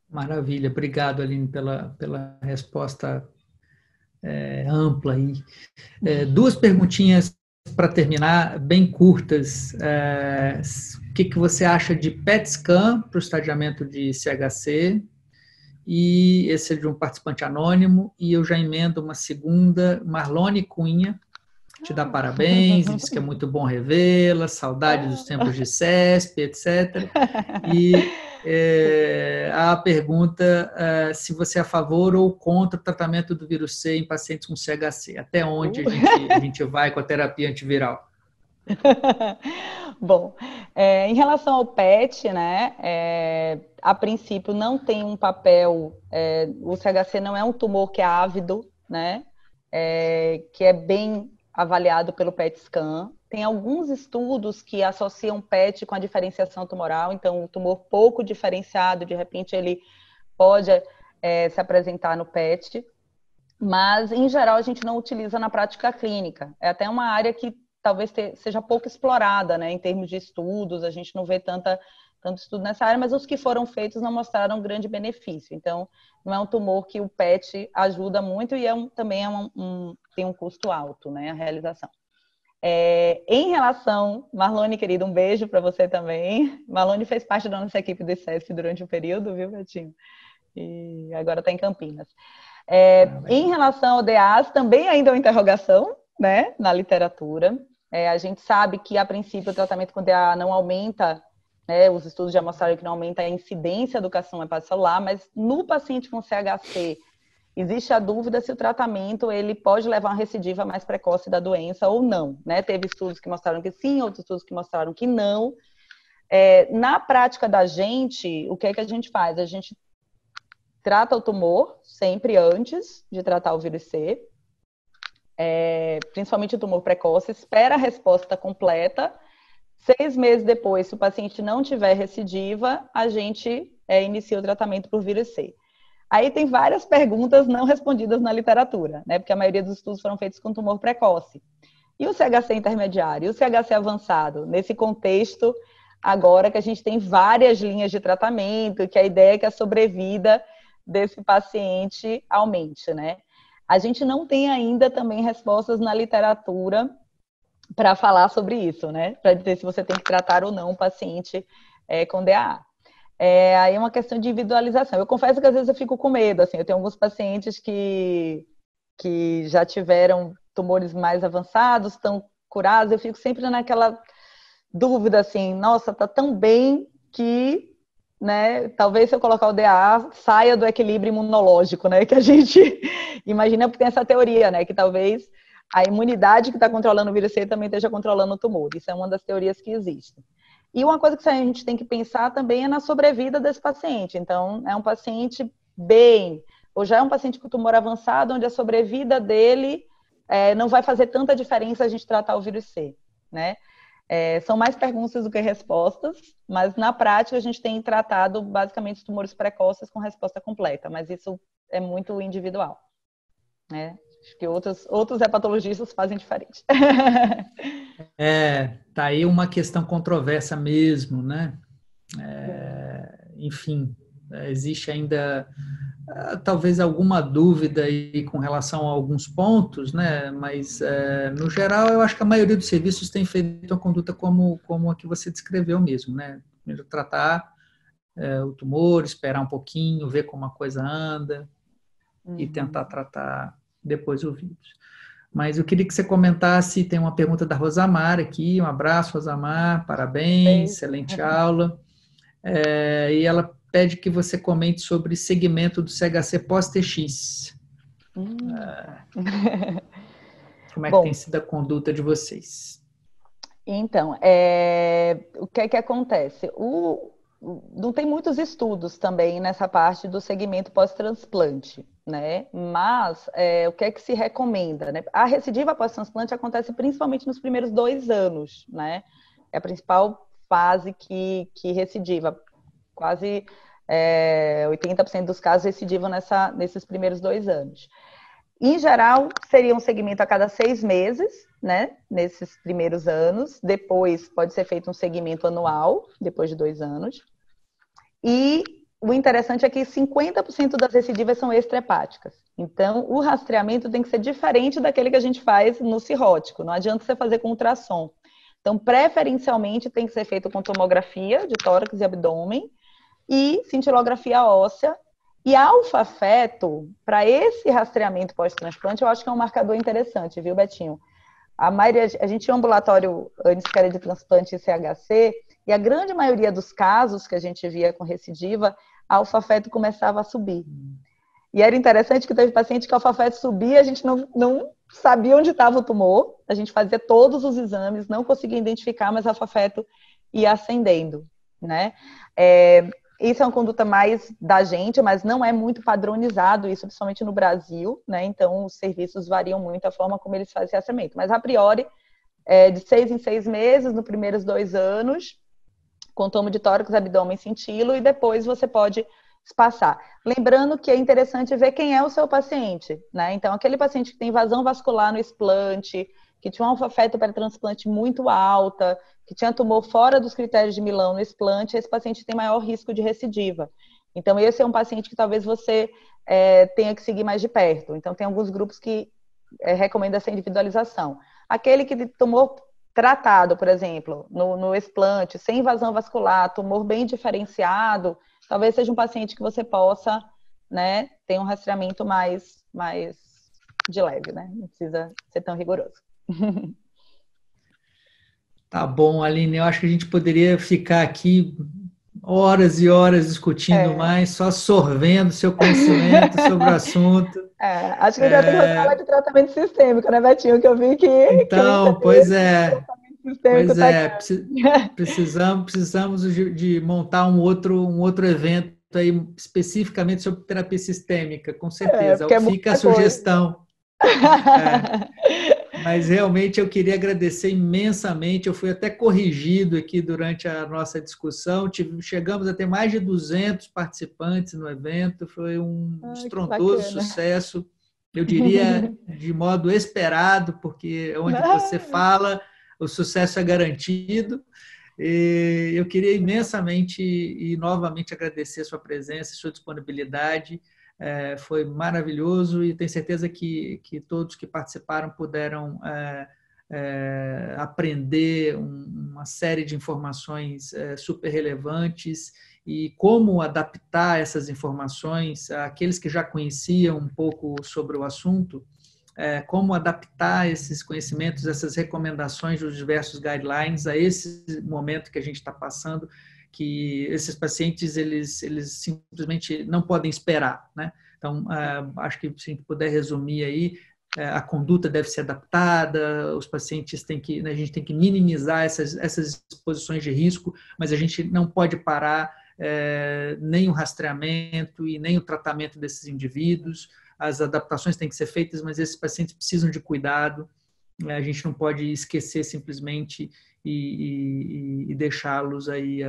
maravilha. Obrigado, Aline, pela resposta ampla aí. Duas perguntinhas para terminar, bem curtas. O que você acha de PET scan para o estadiamento de CHC? E esse é de um participante anônimo. E eu já emendo uma segunda, Marlone Cunha. te dá parabéns, diz que é muito bom revê-la, saudade dos tempos de CESP, etc. E a pergunta se você é a favor ou contra o tratamento do vírus C em pacientes com CHC. Até onde a gente vai com a terapia antiviral? Bom, em relação ao PET, né, a princípio não tem um papel, o CHC não é um tumor que é ávido, né, que é bem avaliado pelo PET scan. Tem alguns estudos que associam PET com a diferenciação tumoral, então o tumor pouco diferenciado, de repente ele pode se apresentar no PET, mas em geral a gente não utiliza na prática clínica. É até uma área que talvez seja pouco explorada, né, em termos de estudos, a gente não vê tanto estudo nessa área, mas os que foram feitos não mostraram grande benefício. Então, não é um tumor que o PET ajuda muito e também tem um custo alto, né, a realização. Em relação, Marlone, querida, um beijo para você também. Marlone fez parte da nossa equipe do ICESP durante um período, viu, Betinho? E agora está em Campinas. Em relação ao DAs, também ainda é uma interrogação, né, na literatura. A gente sabe que, a princípio, o tratamento com DA não aumenta, né, os estudos já mostraram que não aumenta a incidência do carcinoma hepatocelular, mas no paciente com CHC, existe a dúvida se o tratamento ele pode levar a uma recidiva mais precoce da doença ou não, né? Teve estudos que mostraram que sim, outros estudos que mostraram que não. Na prática da gente, o que é que a gente faz? A gente trata o tumor sempre antes de tratar o vírus C, principalmente o tumor precoce, espera a resposta completa. 6 meses depois, se o paciente não tiver recidiva, a gente inicia o tratamento por vírus C. Aí tem várias perguntas não respondidas na literatura, né? Porque a maioria dos estudos foram feitos com tumor precoce. E o CHC intermediário? E o CHC avançado? Nesse contexto, agora que a gente tem várias linhas de tratamento, que a ideia é que a sobrevida desse paciente aumente, né? A gente não tem ainda também respostas na literatura para falar sobre isso, né? Para dizer se você tem que tratar ou não um paciente com DAA. Aí é uma questão de individualização. Eu confesso que às vezes eu fico com medo, assim, eu tenho alguns pacientes que já tiveram tumores mais avançados, estão curados, eu fico sempre naquela dúvida, assim, nossa, tá tão bem que, né, talvez se eu colocar o DA, saia do equilíbrio imunológico, né, que a gente imagina, porque tem essa teoria, né, que talvez a imunidade que está controlando o vírus C também esteja controlando o tumor. Isso é uma das teorias que existem. E uma coisa que a gente tem que pensar também é na sobrevida desse paciente. Então, é um paciente bem, ou já é um paciente com tumor avançado, onde a sobrevida dele não vai fazer tanta diferença a gente tratar o vírus C, né? São mais perguntas do que respostas, mas na prática a gente tem tratado basicamente os tumores precoces com resposta completa, mas isso é muito individual, né? Acho que outros hepatologistas fazem diferente. Tá aí uma questão controversa mesmo, né? Enfim, existe ainda talvez alguma dúvida aí com relação a alguns pontos, né? Mas, no geral, eu acho que a maioria dos serviços tem feito uma conduta como a que você descreveu mesmo, né? Primeiro tratar o tumor, esperar um pouquinho, ver como a coisa anda e tentar tratar depois o vírus. Mas eu queria que você comentasse, tem uma pergunta da Rosamar aqui, um abraço, Rosamar, parabéns, excelente aula. E ela pede que você comente sobre segmento do CHC pós-TX. Como é que tem sido a conduta de vocês? Então, o que é que acontece? Não tem muitos estudos também nessa parte do segmento pós-transplante, né? Mas o que é que se recomenda, né? A recidiva pós-transplante acontece principalmente nos primeiros 2 anos, né? É a principal fase que recidiva. Quase 80% dos casos recidivam nesses primeiros 2 anos. Em geral, seria um segmento a cada 6 meses, né? Nesses primeiros anos. Depois, pode ser feito um segmento anual, depois de 2 anos. E o interessante é que 50% das recidivas são extrahepáticas. Então, o rastreamento tem que ser diferente daquele que a gente faz no cirrótico. Não adianta você fazer com ultrassom. Então, preferencialmente, tem que ser feito com tomografia de tórax e abdômen e cintilografia óssea. E alfa-feto, para esse rastreamento pós-transplante, eu acho que é um marcador interessante, viu, Betinho? a gente tinha um ambulatório antes que era de transplante CHC, e a grande maioria dos casos que a gente via com recidiva, a alfa-feto começava a subir. E era interessante que teve paciente que a alfa-feto subia, a gente não sabia onde estava o tumor, a gente fazia todos os exames, não conseguia identificar, mas a alfa-feto ia ascendendo, né? Isso é uma conduta mais da gente, mas não é muito padronizado isso, principalmente no Brasil, né? Então, os serviços variam muito a forma como eles fazem esse rastreamento. Mas, a priori, de 6 em 6 meses, nos primeiros 2 anos, com tomo de tórax, abdômen, cintilo, e depois você pode espaçar. Lembrando que é interessante ver quem é o seu paciente, né? Então, aquele paciente que tem invasão vascular no explante, que tinha uma alfa-feto para transplante muito alta, que tinha tumor fora dos critérios de Milão no explante, esse paciente tem maior risco de recidiva. Então, esse é um paciente que talvez você tenha que seguir mais de perto. Então, tem alguns grupos que recomendam essa individualização. Aquele que tumor tratado, por exemplo, no explante, sem invasão vascular, tumor bem diferenciado, talvez seja um paciente que você possa, né, ter um rastreamento mais de leve, né? Não precisa ser tão rigoroso. Tá bom, Aline, eu acho que a gente poderia ficar aqui horas e horas discutindo mais, só sorvendo seu conhecimento sobre o assunto. Acho que a gente vai ter que falar de tratamento sistêmico, né, Betinho? Que eu vi que... Então, pois é. Precisamos de montar um outro evento aí, especificamente sobre terapia sistêmica, com certeza. Fica a sugestão. Mas realmente eu queria agradecer imensamente. Eu fui até corrigido aqui durante a nossa discussão. Chegamos a ter mais de 200 participantes no evento. Foi um estrondoso sucesso. Eu diria de modo esperado, porque onde você fala, o sucesso é garantido. E eu queria imensamente e novamente agradecer a sua presença, a sua disponibilidade. Foi maravilhoso e tenho certeza que todos que participaram puderam aprender uma série de informações super relevantes e como adaptar essas informações àqueles que já conheciam um pouco sobre o assunto, como adaptar esses conhecimentos, essas recomendações dos diversos guidelines a esse momento que a gente está passando, que esses pacientes eles simplesmente não podem esperar, né? Então, acho que se puder resumir aí, a conduta deve ser adaptada, os pacientes têm que, né, a gente tem que minimizar essas exposições de risco, mas a gente não pode parar nem o rastreamento e nem o tratamento desses indivíduos. As adaptações têm que ser feitas, mas esses pacientes precisam de cuidado. A gente não pode esquecer simplesmente e deixá-los aí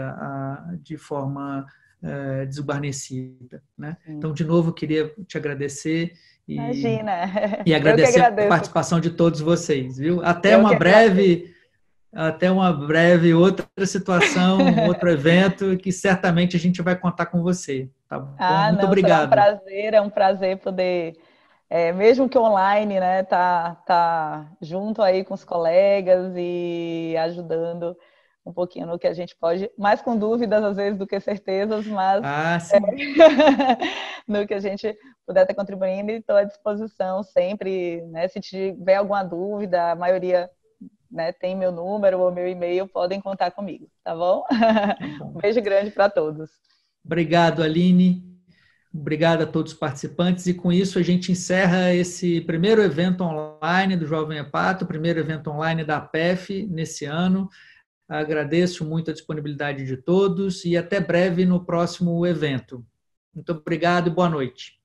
de forma desguarnecida, né? Então, de novo, queria te agradecer e agradecer a participação de todos vocês, viu? Até uma breve outra situação, outro evento que certamente a gente vai contar com você, tá bom? Muito obrigado. É um prazer poder, mesmo que online, né, tá junto aí com os colegas e ajudando um pouquinho no que a gente pode, mais com dúvidas às vezes do que certezas, mas no que a gente puder estar contribuindo, e estou à disposição sempre, né, se tiver alguma dúvida, a maioria, né, tem meu número ou meu e-mail, podem contar comigo, tá bom? Um beijo grande para todos. Obrigado, Aline. Obrigado a todos os participantes. E com isso a gente encerra esse primeiro evento online do Jovem Hepato, o primeiro evento online da APEF nesse ano. Agradeço muito a disponibilidade de todos e até breve no próximo evento. Muito obrigado e boa noite.